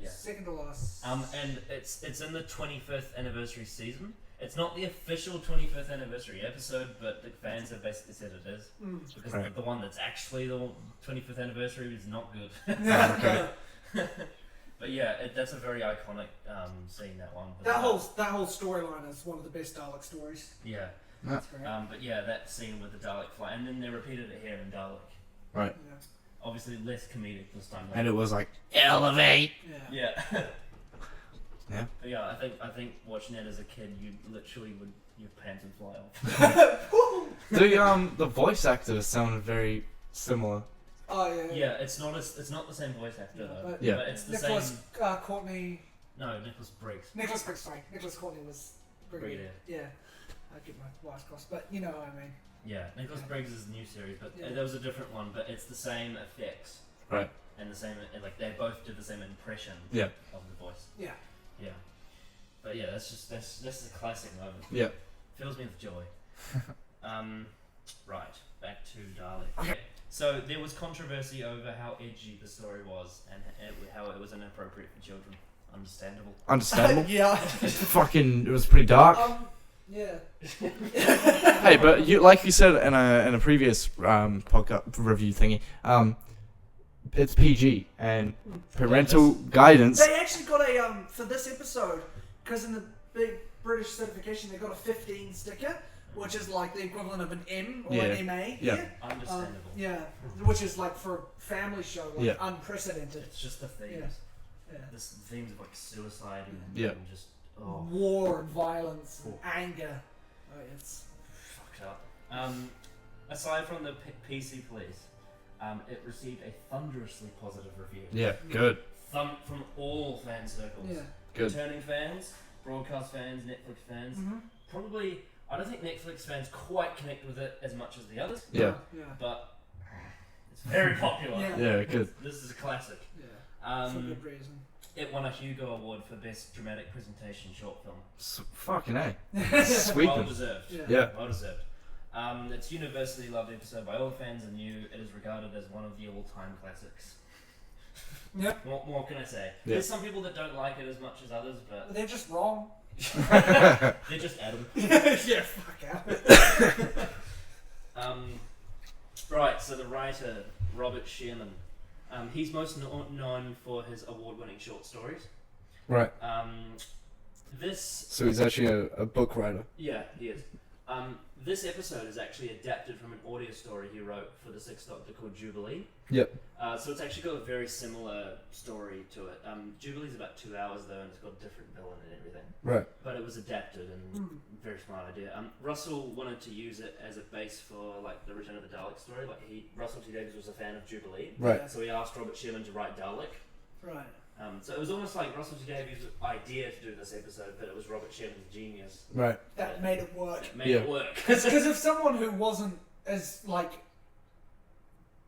Yeah. Second to last. And it's in the 25th anniversary season. It's not the official 25th anniversary episode, but the fans have basically said it is. Because Right. the one that's actually the 25th anniversary is not good. Oh, okay. But yeah, that's a very iconic scene, that one. That whole storyline is one of the best Dalek stories. Yeah. That's great. But yeah, that scene with the Dalek fly, and then they repeated it here in Dalek. Right. Yeah. Obviously less comedic this time. And it was like elevate. Yeah. Yeah. Yeah. But yeah, I think watching that as a kid, you literally would your pants would fly off. The voice actors sounded very similar. Oh yeah. Yeah, it's not the same voice actor though. But Yeah. But it's the Nicholas same. Courtney. No, Nicholas Briggs. Nicholas Briggs. Sorry, Nicholas Courtney was Brigadier. Yeah. I get my wires crossed, but you know what I mean. Yeah, Nicholas Yeah. Briggs is a new series, but Yeah. there was a different one, but it's the same effects. Right. And the same, like they both did the same impression Yeah. of the voice. Yeah. Yeah. But yeah, that's a classic moment. Yeah. Fills me with joy. Right, back to Dalek. Okay. So there was controversy over how edgy the story was and how it was inappropriate for children. Understandable. Understandable. Yeah. Fucking, it was pretty dark. Yeah. Hey, but like you said in a previous podcast review thingy, it's PG and parental guidance. They actually got a for this episode, because in the big British certification they got a 15 sticker, which is like the equivalent of an M or an MA. Yeah. Here. Understandable. Yeah, which is like for a family show, like unprecedented. It's just the themes. Yeah. This themes of like suicide and, Yeah. and just War and violence and anger. Oh, it's fucked up. Aside from the PC Police, it received a thunderously positive review. Yeah, good. From all fan circles. yeah. Good. Returning fans, broadcast fans, Netflix fans. Mm-hmm. Probably, I don't think Netflix fans quite connect with it as much as the others. Yeah. Yeah. But it's very popular. Yeah. Yeah, good. This is a classic. Yeah. For good reason. It won a Hugo Award for Best Dramatic Presentation Short Film. Fucking A. Well Sweeping. deserved. Yeah. Well deserved. It's universally loved episode by all fans, and it is regarded as one of the all-time classics. Yeah. What more can I say? Yeah. There's some people that don't like it as much as others, but They're just wrong. they're just Adam. Yeah, fuck out. Right, so the writer, Robert Sherman, he's most known for his award-winning short stories. Right. This... So he's actually a book writer. Yeah, he is. This episode is actually adapted from an audio story he wrote for the Sixth Doctor called Jubilee. Yep. So it's actually got a very similar story to it. Jubilee's about 2 hours though, and it's got a different villain and everything. Right. But it was adapted, and very smart idea. Russell wanted to use it as a base for like the Return of the Dalek story. Like Russell T Davies was a fan of Jubilee, Right. so he asked Robert Sherman to write Dalek. Right. So it was almost like Russell T Davies' idea to do this episode, but it was Robert Sherman's genius Right. That made it work. that made it work. Because if someone who wasn't as like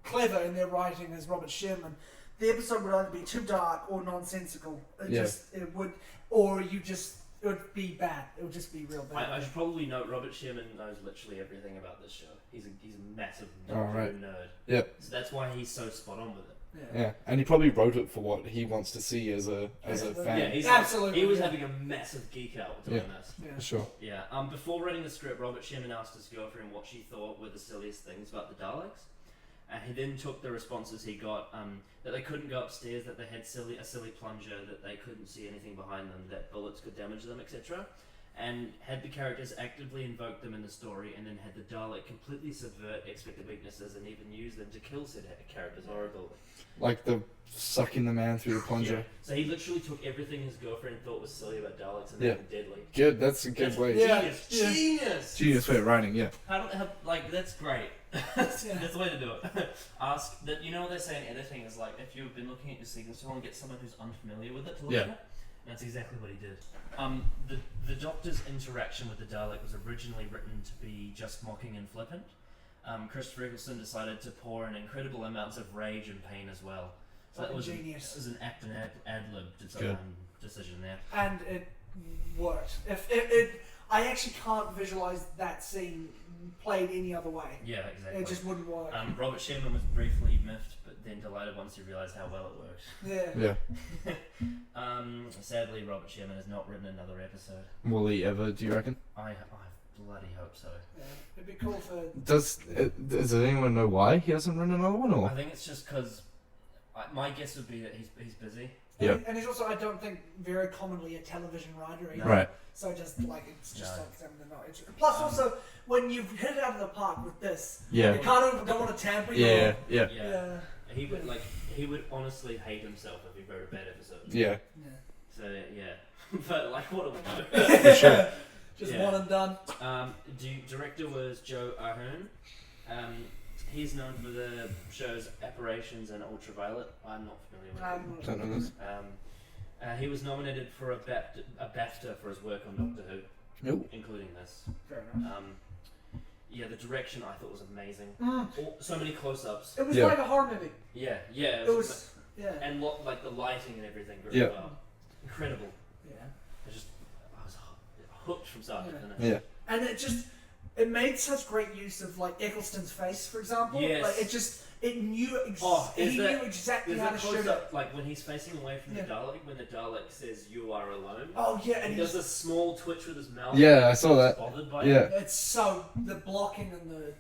clever in their writing as Robert Sherman, the episode would either be too dark or nonsensical. It would be bad. It would just be real bad. I should probably note Robert Sherman knows literally everything about this show. He's a massive right. nerd. Yep. So that's why he's so spot on with it. Yeah, and he probably wrote it for what he wants to see as a fan. Yeah, he's Absolutely, he was yeah. having a massive geek out doing this. Yeah. For sure. Yeah. Before writing the script, Robert Sherman asked his girlfriend what she thought were the silliest things about the Daleks. And he then took the responses he got, that they couldn't go upstairs, that they had a silly plunger, that they couldn't see anything behind them, that bullets could damage them, etc. And had the characters actively invoke them in the story, and then had the Dalek completely subvert expected weaknesses and even use them to kill said characters horribly. Like the sucking the man through the plunger. Yeah. So he literally took everything his girlfriend thought was silly about Daleks and made them deadly. Good, that's a good That's way. Yeah. Genius. Yeah. Genius. Genius way of writing, yeah. That's great. That's the way to do it. Ask that. You know what they say in editing is like if you've been looking at your sequence, you want to get someone who's unfamiliar with it to look at it. And that's exactly what he did. The Doctor's interaction with the Dalek was originally written to be just mocking and flippant. Christopher Eccleston decided to pour in incredible amounts of rage and pain as well. So that was genius. It was an act and ad-lib decision there. And it worked. I actually can't visualize that scene played any other way. Yeah, exactly. It just wouldn't work. Robert Sherman was briefly miffed, but then delighted once he realised how well it worked. Yeah. Sadly, Robert Sherman has not written another episode. Will he ever, do you reckon? I bloody hope so. Yeah. It'd be cool for. Does anyone know why he hasn't written another one? Or? I think it's just because my guess would be that he's busy. Yeah. And he's also, I don't think, very commonly a television writer either. Right. So just like it's just like something they're not interested. Plus, also when you've hit it out of the park with this, Yeah. you kind of don't want to tamper. Yeah. Yeah. He would honestly hate himself if he wrote a bad episode. Yeah. So yeah, but like what do we know? For sure. Just one and done. Director was Joe Ahern. He's known for the shows Apparitions and Ultraviolet. I'm not familiar with him. Don't know this. He was nominated for a BAFTA for his work on Doctor Who. Nope. including this. Fair enough. Yeah, the direction I thought was amazing. Mm. So many close-ups. It was Yeah. like a horror movie. Yeah, It was. Yeah. and like the lighting and everything very Yeah. well. Incredible. Yeah. I was hooked from start to Yeah. finish. Yeah. And it made such great use of like Eccleston's face, for example. Yes. Like he knew exactly There's how that to shoot close it. up, like when he's facing away from Yeah. the Dalek, when the Dalek says "You are alone." Oh yeah, And and he does this small twitch with his mouth. Yeah, I saw He's that. bothered by Yeah. it. it's so the blocking and the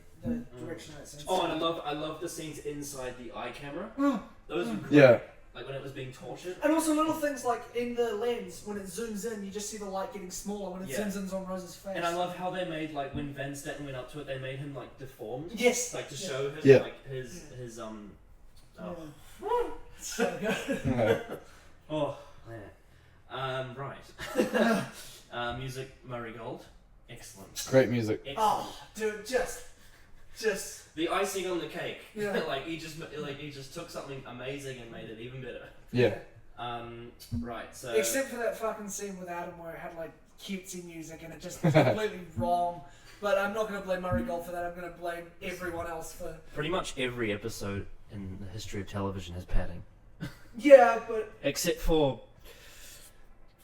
direction of that sense. Oh, and I love the scenes inside the eye camera. Mm. Those were great. Yeah. Like when it was being tortured. And also little things like in the lens, when it zooms in, you just see the light getting smaller when it Yeah. zooms in on Rose's face. And I love how they made, like, when Van Staten went up to it, they made him like deformed. Yes. Like to Yeah. show him Yeah. like his Yeah. Oh. So good. Oh man. Right. Music Murray Gold. Excellent. Great music. Excellent. Oh, dude, just The icing on the cake. Yeah. like he just took something amazing and made it even better. Yeah. Right. So. except for that fucking scene with Adam where it had like cutesy music and it just was completely wrong. But I'm not going to blame Murray Gold for that. I'm going to blame everyone else for. Pretty much every episode in the history of television has padding. Yeah, but Except for,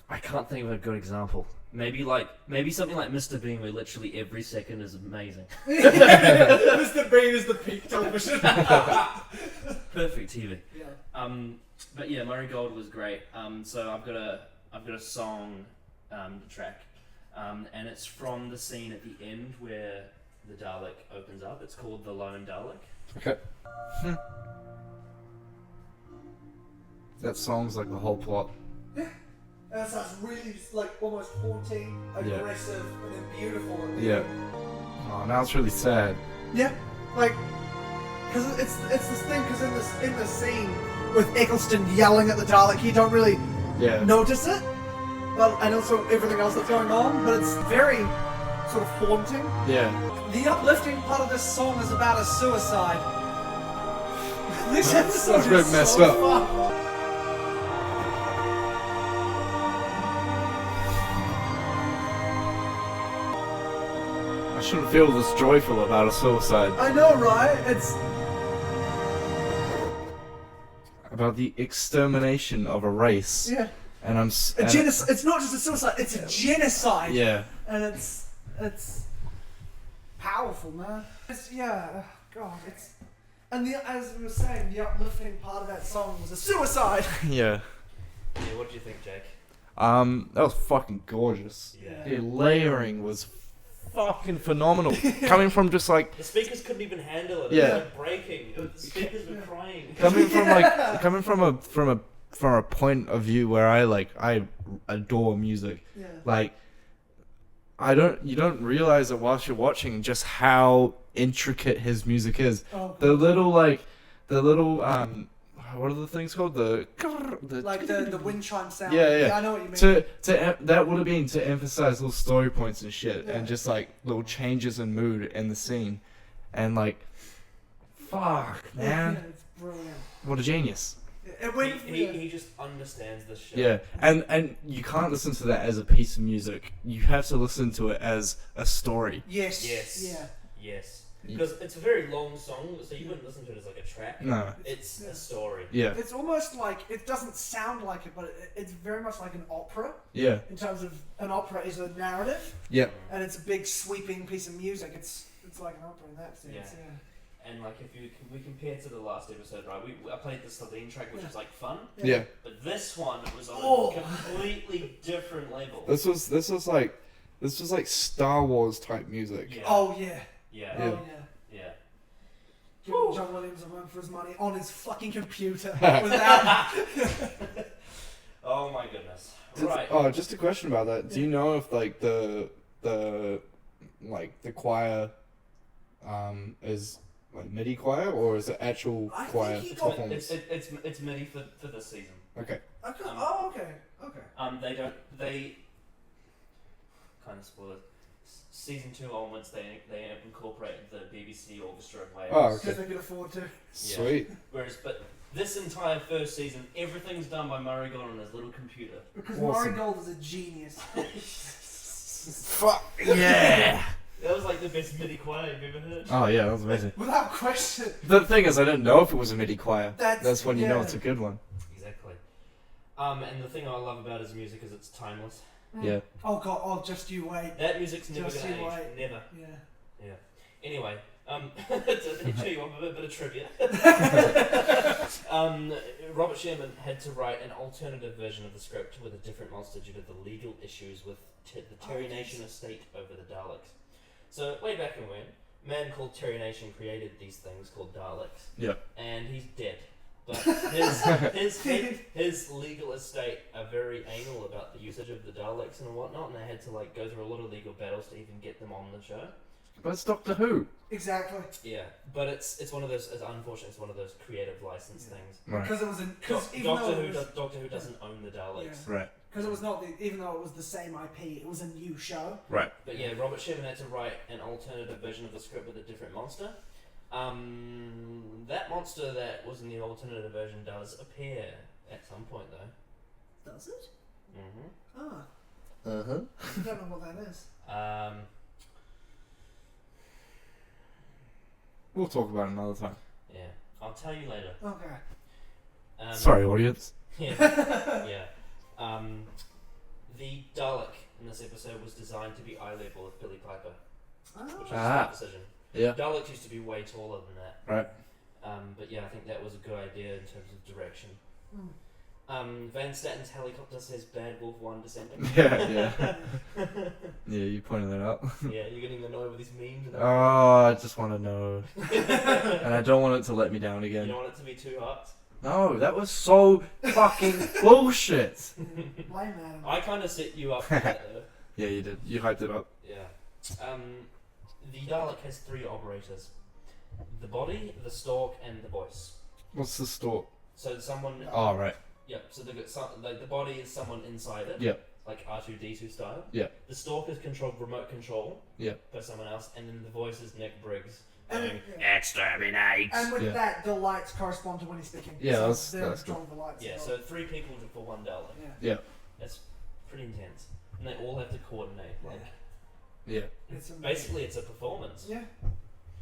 I can't think of a good example. Maybe something like Mr. Bean, where literally every second is amazing. Mr. Bean is the peak television. Perfect TV. Yeah. But yeah, Murray Gold was great. So I've got a song, track, and it's from the scene at the end where the Dalek opens up. It's called The Lone Dalek. Okay. That song's like the whole plot. And it sounds really like almost haunting, Yeah. aggressive, and then beautiful. Yeah. Oh, now it's really sad. Yeah, like, because it's this thing. Because in the scene with Eccleston yelling at the Dalek, you don't really Yeah. notice it, but and also everything else that's going on. But it's very sort of haunting. Yeah. The uplifting part of this song is about a suicide. This That's episode a bit is messed so up. fucked. I shouldn't feel this joyful about a suicide. I know, right? It's About the extermination of a race. yeah. And I'm. It's not just a suicide; it's a genocide. Yeah. And it's powerful, man. God, and as we were saying, the uplifting part of that song was a suicide. Yeah. Yeah, what did you think, Jake? That was fucking gorgeous. Yeah. The layering was fucking phenomenal. Coming from just like The speakers couldn't even handle it. Yeah. It was like breaking. The speakers were crying. coming from a point of view where I adore music. Yeah. Like you don't realize it whilst you're watching just how intricate his music is. Oh, The little what are the things called? The wind chime sound. Yeah. I know what you mean. that would have been to emphasize little story points and shit, Yeah. and just like little changes in mood in the scene, and like, fuck, man, Yeah, it's brilliant. what a genius. It went, He just understands this shit. Yeah, and you can't listen to that as a piece of music. You have to listen to it as a story. Yes. Yes. Yeah. Yes. Because it's a very long song, so you wouldn't listen to it as like a track. No. It's a story. Yeah. It's almost like it doesn't sound like it, but it's very much like an opera. Yeah. In terms of an opera is a narrative, Yeah. and it's a big sweeping piece of music. It's like an opera in that sense. Yeah. Yeah. And like if we compare to the last episode, right? I played the Celine track, which was like fun, Yeah. but this one was on Oh. a completely different level. This was like Star Wars type music. Yeah. Oh yeah. Yeah. Oh yeah. Yeah. Giving John Williams a run for his money on his fucking computer without. Oh my goodness. Right. Oh, just a question about that. Do you know if like the choir is like MIDI choir or is it actual I think choir he got- performance? It's MIDI for this season. Okay. Okay. They kind of spoil it. Season 2 onwards, they incorporate the BBC Orchestra of Wales. Oh, Because they can afford to. Sweet. But this entire first season, everything's done by Murray Gold on his little computer. Because Awesome. Murray Gold is a genius. Fuck yeah! That was like the best MIDI choir you've ever heard. Oh yeah, that was amazing. Without question. The thing is, I didn't know if it was a MIDI choir. That's when you know yeah. it's a good one. Exactly. And the thing I love about his music is it's timeless. Yeah. Oh god, oh just you wait. That music's never Just gonna you age. wait. Never. Yeah. Anyway, to show you off a bit of trivia. Robert Sherman had to write an alternative version of the script with a different monster due to the legal issues with the Terry Nation estate over the Daleks. So way back when, a man called Terry Nation created these things called Daleks. Yeah. And he's dead. But his legal estate are very anal about the usage of the Daleks and whatnot, and they had to like go through a lot of legal battles to even get them on the show. But it's Doctor Who. Exactly. Yeah, but it's one of those. It's unfortunate. It's one of those creative license things. Right. Because it was in. Doctor Who doesn't own the Daleks. Right. Because it was not even though it was the same IP, it was a new show. Right. But yeah, Robert Sherman had to write an alternative version of the script with a different monster. That monster that was in the alternative version does appear at some point though. Does it? Mm-hmm. Ah, Uh-huh. I don't know what that is. We'll talk about it another time. Yeah, I'll tell you later. Okay. Sorry, audience. Yeah. Yeah. The Dalek in this episode was designed to be eye level with Billy Piper, which was a Ah. smart decision. Yeah. Daleks used to be way taller than that. Right. But yeah, I think that was a good idea in terms of direction. Mm. Van Statten's helicopter says Bad Wolf 1 descending. Yeah. Yeah, you pointed that out. Yeah, you're getting annoyed with these memes. And Oh, I just want to know. And I don't want it to let me down you again. don't want it to be too hot. No, that was so fucking bullshit. Blame Adam. I kind of set you up for that though. Yeah, you did. You hyped it up. Yeah. The Dalek has 3 operators: the body, the stalk, and the voice. What's the store? So someone. Oh, right. Yeah. So the body is someone inside it. Yeah. Like R2D2 style. Yeah. The stalk is controlled remote control. Yeah. By someone else, and then the voice is Nick Briggs. And, Going, exterminate. and with Yeah. that, the lights correspond to when he's speaking. Yeah, so that's they're cool. controlling the lights. Yeah. as So well. 3 people for 1 Dalek. Yeah. Yeah. That's pretty intense, and they all have to coordinate. Like Yeah. It's amazing. basically, it's a performance. Yeah.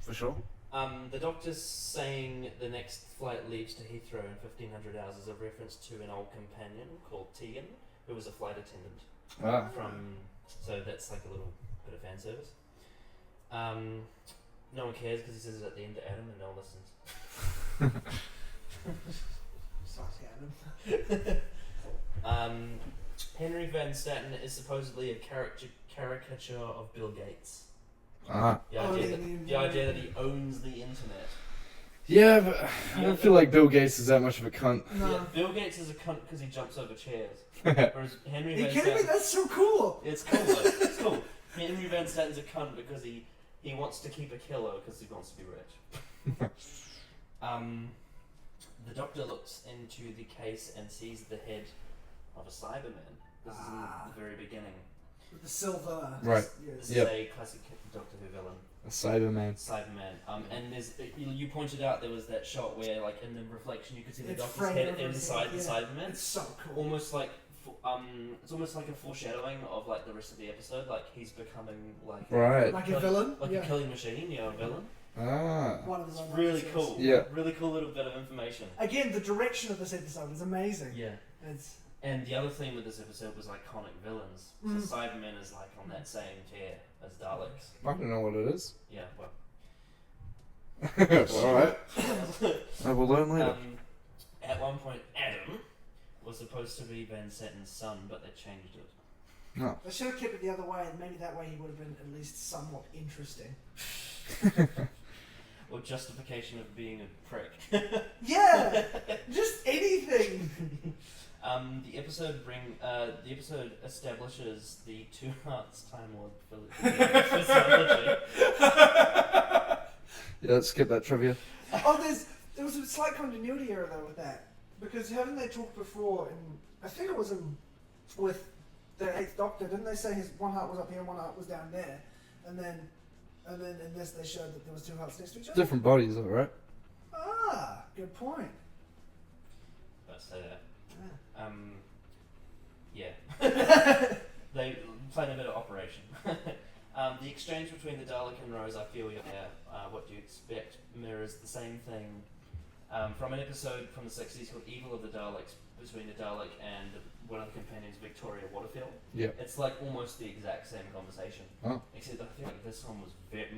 For sure. The doctor's saying the next flight leaves to Heathrow in 1500 hours is a reference to an old companion called Tegan, who was a flight attendant. Ah. So that's like a little bit of fan service. No one cares because he says it at the end to Adam and no one listens. Sorry, Adam. Henry Van Statten is supposedly a caricature of Bill Gates. Ah. The Oh, idea, the the idea that he owns the internet. Yeah, but I don't feel like Bill Gates is that much of a cunt. No. Yeah, Bill Gates is a cunt because he jumps over chairs. Whereas Henry Are you Van kidding me? Statten... That's so cool. It's cool though. It's cool. Henry Van Statten's a cunt because he wants to keep a killer because he wants to be rich. The doctor looks into the case and sees the head of a Cyberman. This is in the very beginning. With the silver. Right. Yes. This Yep. is a classic Doctor Who villain, A Cyberman. Cyberman. And there's you pointed out there was that shot where, like, in the reflection, you could see the It's Doctor's framed head over inside the yeah. Cyberman. It's so cool. Almost like it's almost like a foreshadowing of like the rest of the episode. Like he's becoming like Right. Like a villain. like yeah. a killing machine, a villain. Ah. One of the It's villains, really yes. cool. Yeah. Really cool little bit of information. Again, the direction of this episode is amazing. Yeah. It's And the other theme of this episode was iconic villains. Mm. So Cybermen is like on that same tier as Daleks. I don't know what it is. Yeah, well. Alright. I will learn later. At one point, Adam was supposed to be Van Statten's son, but they changed it. No. they should have kept it the other way, and maybe that way he would have been at least somewhat interesting. Or justification of being a prick. Yeah, just anything. The episode establishes the Two Hearts Time Lord mythology. Yeah, let's skip that trivia. Oh, there was a slight continuity error though with that, because haven't they talked before? I think it was with the Eighth Doctor. Didn't they say his one heart was up here and one heart was down there, and then in this they showed that there was 2 hearts next to each other. Different bodies, alright. Ah, good point. Let's say that. Yeah. Yeah. they played a bit of operation. The exchange between the Dalek and Rose, I feel, what do you expect, mirrors the same thing from an episode from the 60s called Evil of the Daleks, between the Dalek and one of the companions, Victoria Waterfield. Yeah. It's like almost the exact same conversation. Oh. Except I feel like this one was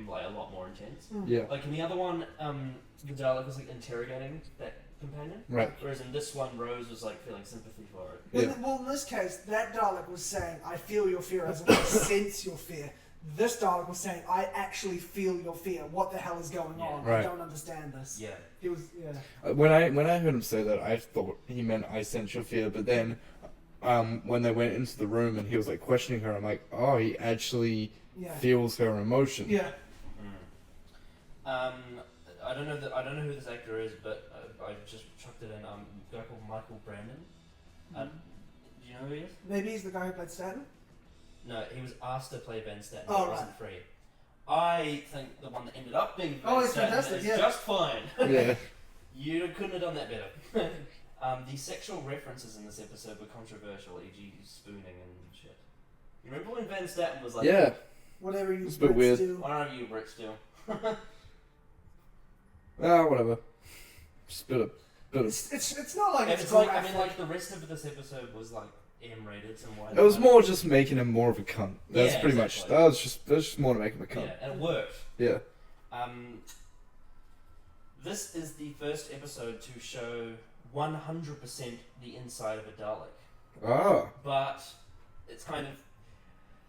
like a lot more intense. Yeah. Like in the other one, the Dalek was like interrogating that companion. Right. Whereas in this one, Rose was like feeling sympathy for it. Yeah. Well, in this case, that Dalek was saying, I feel your fear as in I sense your fear. This Dalek was saying, I actually feel your fear. What the hell is going on? Right. I don't understand this. Yeah. He was, When I heard him say that, I thought he meant I sense your fear. But then, when they went into the room and he was like questioning her, I'm like, oh, he actually feels her emotion. Yeah. I don't know who this actor is, but I just chucked it in. A guy called Michael Brandon. Do you know who he is? Maybe he's the guy who played Stanton? No, he was asked to play Ben Stanton. Oh, It wasn't free. I think the one that ended up being Ben it's Stanton fantastic, is yeah. just fine. Yeah. You couldn't have done that better. The sexual references in this episode were controversial, e.g. spooning and shit. You remember when Ben Stanton was like, Yeah. Whatever you It's a bit Brits weird. do. why don't you Brits do? Whatever. Just a bit of. It's not like And it's it's like, graphic. like the rest of this episode was like M-rated and why. It was more just making him more of a cunt. That's Yeah, pretty exactly. much. That was just more to make him a cunt. Yeah, and it worked. Yeah. This is the first episode to show 100% the inside of a Dalek. Ah. But it's kind of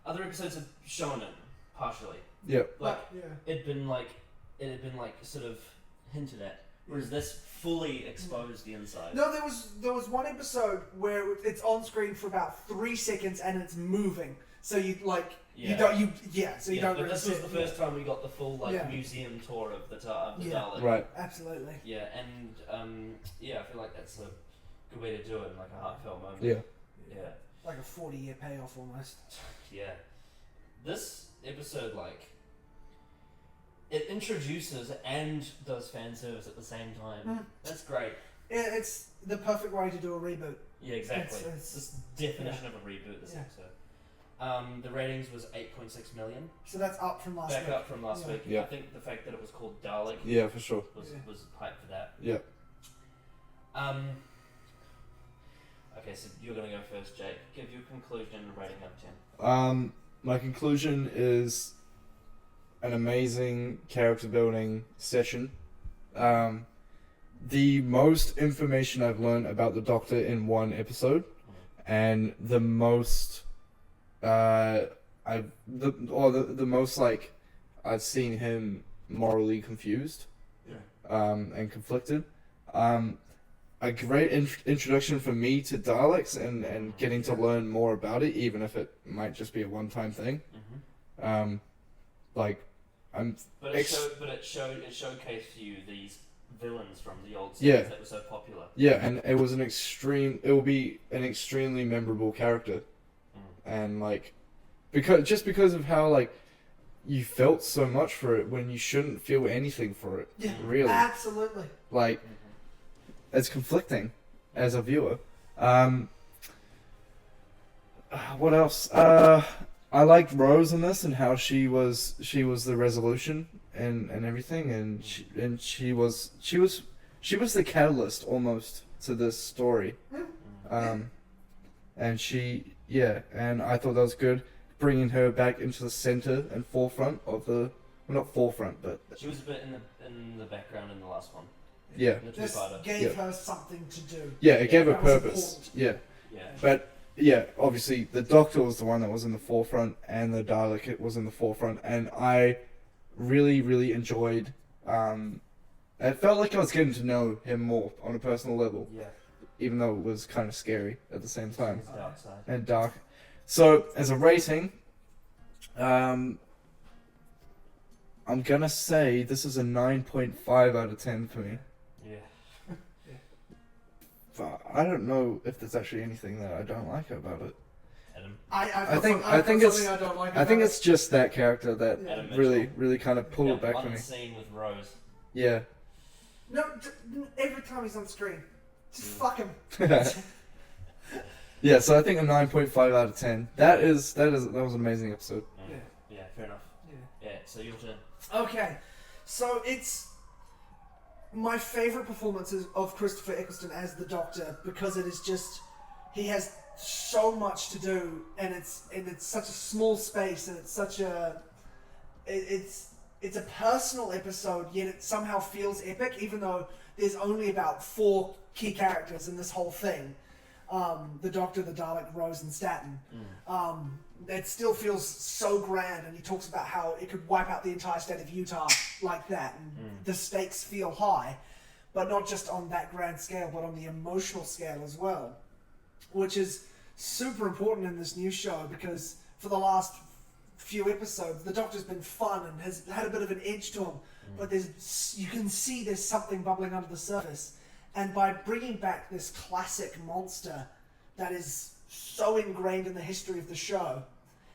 other episodes have shown it partially. Yeah. Like yeah. it had been like sort of hinted at, whereas this fully exposed the inside. No, there was one episode where it's on screen for about 3 seconds and it's moving. So you like you don't But really this see was it, the first time we got the full Yeah. museum tour of the Dalek. Right. Absolutely. Yeah, and I feel like that's a good way to do it in like a heartfelt moment. Yeah. Yeah. Like a 40-year payoff almost. Yeah. This episode, like, it introduces and does fan service at the same time. That's great. It's the perfect way to do a reboot. Yeah, exactly. It's- It's this definition of a reboot, this Yeah. episode. The ratings was 8.6 million. So that's up from last Back week. up from last Yeah. week. Yeah. I think the fact that it was called Dalek Yeah, for sure. was hype for that. Yeah. Okay, so you're going to go first, Jake. Give your conclusion and rating out of 10. My conclusion is an amazing character building session. The most information I've learned about the Doctor in one episode, and the most the most like I've seen him morally confused, and conflicted. A great introduction for me to Daleks and getting to learn more about it, even if it might just be a one-time thing. Mm-hmm. I'm But it showcased to you these villains from the old Yeah. series that were so popular. and it was it will be an extremely memorable character, and like because of how like you felt so much for it when you shouldn't feel anything for it. Yeah, really. absolutely. Like it's conflicting as a viewer. What else? I liked Rose in this and how she was the resolution and everything, and she was the catalyst almost to this story. And and I thought that was good, bringing her back into the center and forefront of the not forefront, but She was a bit in the background in the last one. yeah, In the This two-parter. gave her something to do. yeah, it gave her That was purpose. important. Yeah. Yeah. But yeah, obviously the Doctor was the one that was in the forefront, and the Dalek was in the forefront, and I really, really enjoyed. It felt like I was getting to know him more on a personal level, Yeah. even though it was kind of scary at the same time It's dark side. and dark. So as a rating, I'm gonna say this is a 9.5 out of 10 for me. Yeah. But I don't know if there's actually anything that I don't like about it. Adam. I think it's I don't like I think about it's just that character that Yeah. Adam really, Mitchell. really kind of pulled Yeah, it back one for me. scene with Rose. Yeah. it. No, every time he's on screen, just fuck him. Yeah, so I think a 9.5 out of 10. That was an amazing episode. Yeah. Yeah, fair enough. Yeah. Yeah, so your turn. Okay, so it's my favourite performances of Christopher Eccleston as the Doctor because it is just he has so much to do and it's such a small space and it's such a it's a personal episode yet it somehow feels epic even though there's only about 4 key characters in this whole thing. The Doctor, the Dalek, Rose, and Staten. It still feels so grand, and he talks about how it could wipe out the entire state of Utah like that, and the stakes feel high, but not just on that grand scale, but on the emotional scale as well, which is super important in this new show because for the last few episodes, the Doctor's been fun and has had a bit of an edge to him, but you can see there's something bubbling under the surface. And by bringing back this classic monster that is so ingrained in the history of the show,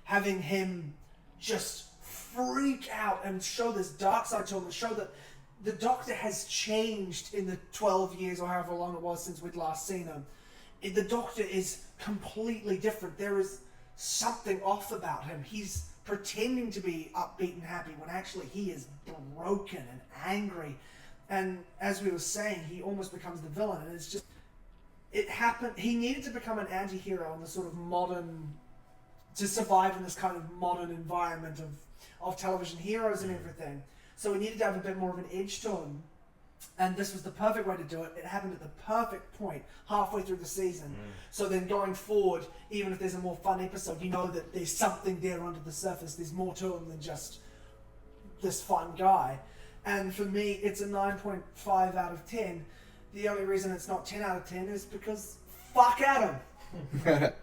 having him just freak out and show this dark side to him and show that the Doctor has changed in the 12 years or however long it was since we'd last seen him. The Doctor is completely different. There is something off about him. He's pretending to be upbeat and happy when actually he is broken and angry. And as we were saying, he almost becomes the villain. And it's just, it happened. He needed to become an anti-hero in the sort of modern, to survive in this kind of modern environment of television heroes and everything. So he needed to have a bit more of an edge to him. And this was the perfect way to do it. It happened at the perfect point, halfway through the season. So then going forward, even if there's a more fun episode, you know that there's something there under the surface. There's more to him than just this fun guy. And for me, it's a 9.5 out of 10. The only reason it's not 10 out of 10 is because fuck Adam. Right.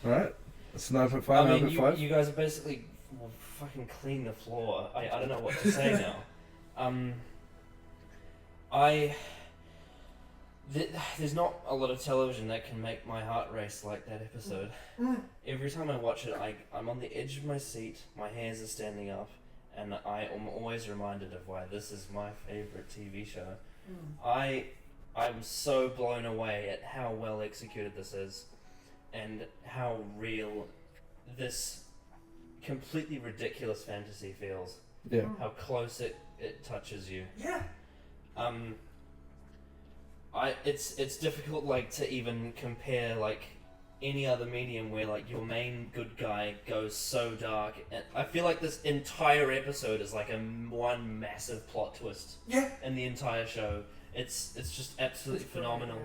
Alright. That's 9.5 I out mean, of 5. you guys are basically fucking clean the floor. I don't know what to say now. There's not a lot of television that can make my heart race like that episode. Every time I watch it, I'm on the edge of my seat, my hairs are standing up, and I am always reminded of why this is my favourite TV show. I'm so blown away at how well executed this is, and how real this completely ridiculous fantasy feels. Yeah. How close it touches you. Yeah. It's difficult to even compare any other medium where your main good guy goes so dark, and I feel like this entire episode is one massive plot twist. Yeah. In the entire show, it's just absolutely phenomenal.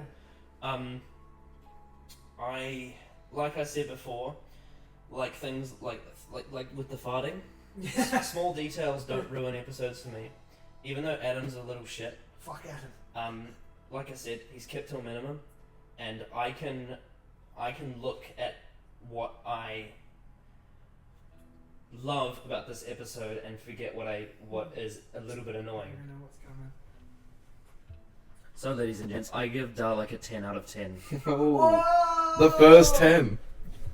Like I said before, things like with the farting, small details don't ruin episodes for me. Even though Adam's a little shit. Fuck Adam. Like I said, he's kept to a minimum, and I can look at what I love about this episode and forget what is a little bit annoying. I know what's coming. So, ladies and gents, I give Dalek a 10 out of 10. Oh, the first 10.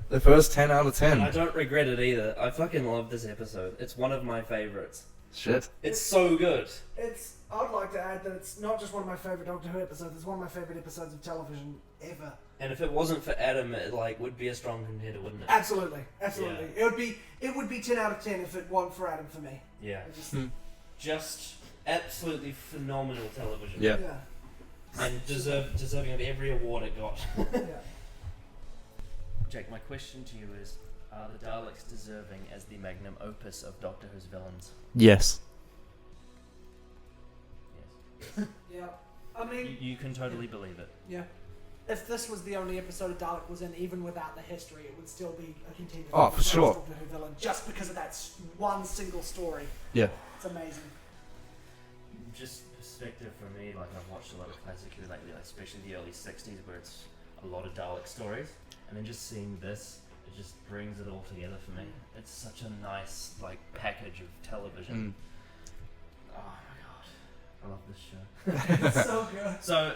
The first 10 out of 10. And I don't regret it either. I fucking love this episode. It's one of my favorites. Shit. It's so good. I'd like to add that it's not just one of my favourite Doctor Who episodes, it's one of my favourite episodes of television ever. And if it wasn't for Adam, it would be a strong contender, wouldn't it? Absolutely. Yeah. It would be 10 out of 10 if it wasn't for Adam for me. Yeah. Just absolutely phenomenal television. Yeah. And deserving of every award it got. Yeah. Jake, my question to you is, are the Daleks deserving as the magnum opus of Doctor Who's villains? Yes. Yes. Yeah. I mean, You can totally believe it. yeah. If this was the only episode of Dalek was in, even without the history, it would still be a contender. Oh, for sure. Doctor Who villain, just because of that one single story. Yeah. It's amazing. Just perspective for me, I've watched a lot of classic Who lately, especially the early 60s, where it's a lot of Dalek stories, and then just seeing this, it just brings it all together for me. It's such a nice, package of television. Oh my god. I love this show. It's so good. So,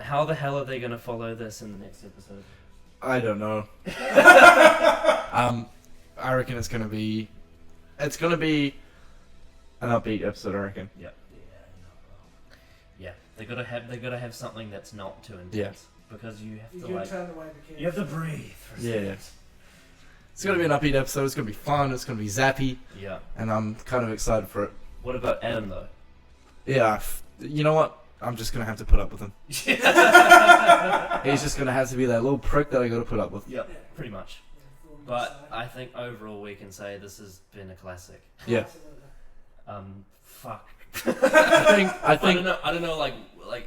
how the hell are they going to follow this in the next episode? I don't know. I reckon it's gonna be an upbeat episode. I reckon. Yeah, they gotta have something that's not too intense. Yeah. because you have You to can like turn away the camera. you have to breathe for a Yeah. second. It's gonna be an upbeat episode. It's gonna be fun. It's gonna be zappy, Yeah. and I'm kind of excited for it. What about Adam though? Yeah, you know what? I'm just gonna have to put up with him. He's just gonna have to be that little prick that I gotta put up with. Yep, pretty much. Yeah, But I think overall we can say this has been a classic. Yeah. Fuck. I I think. don't know. Like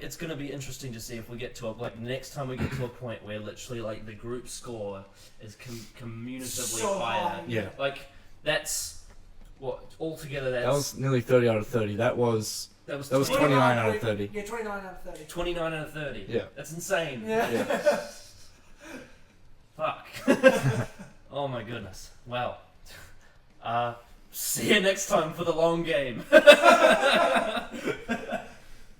it's gonna be interesting to see if we get to next time we get to a point where literally like the group score is commutatively So higher. high. Yeah. Like that's what altogether that's That was nearly 30 out of 30. That was 29 out of 30. Yeah, 29 out of 30. 29 out of 30. Yeah. That's insane. Yeah. Yeah. Fuck. Oh my goodness. Well. See you next time for the long game.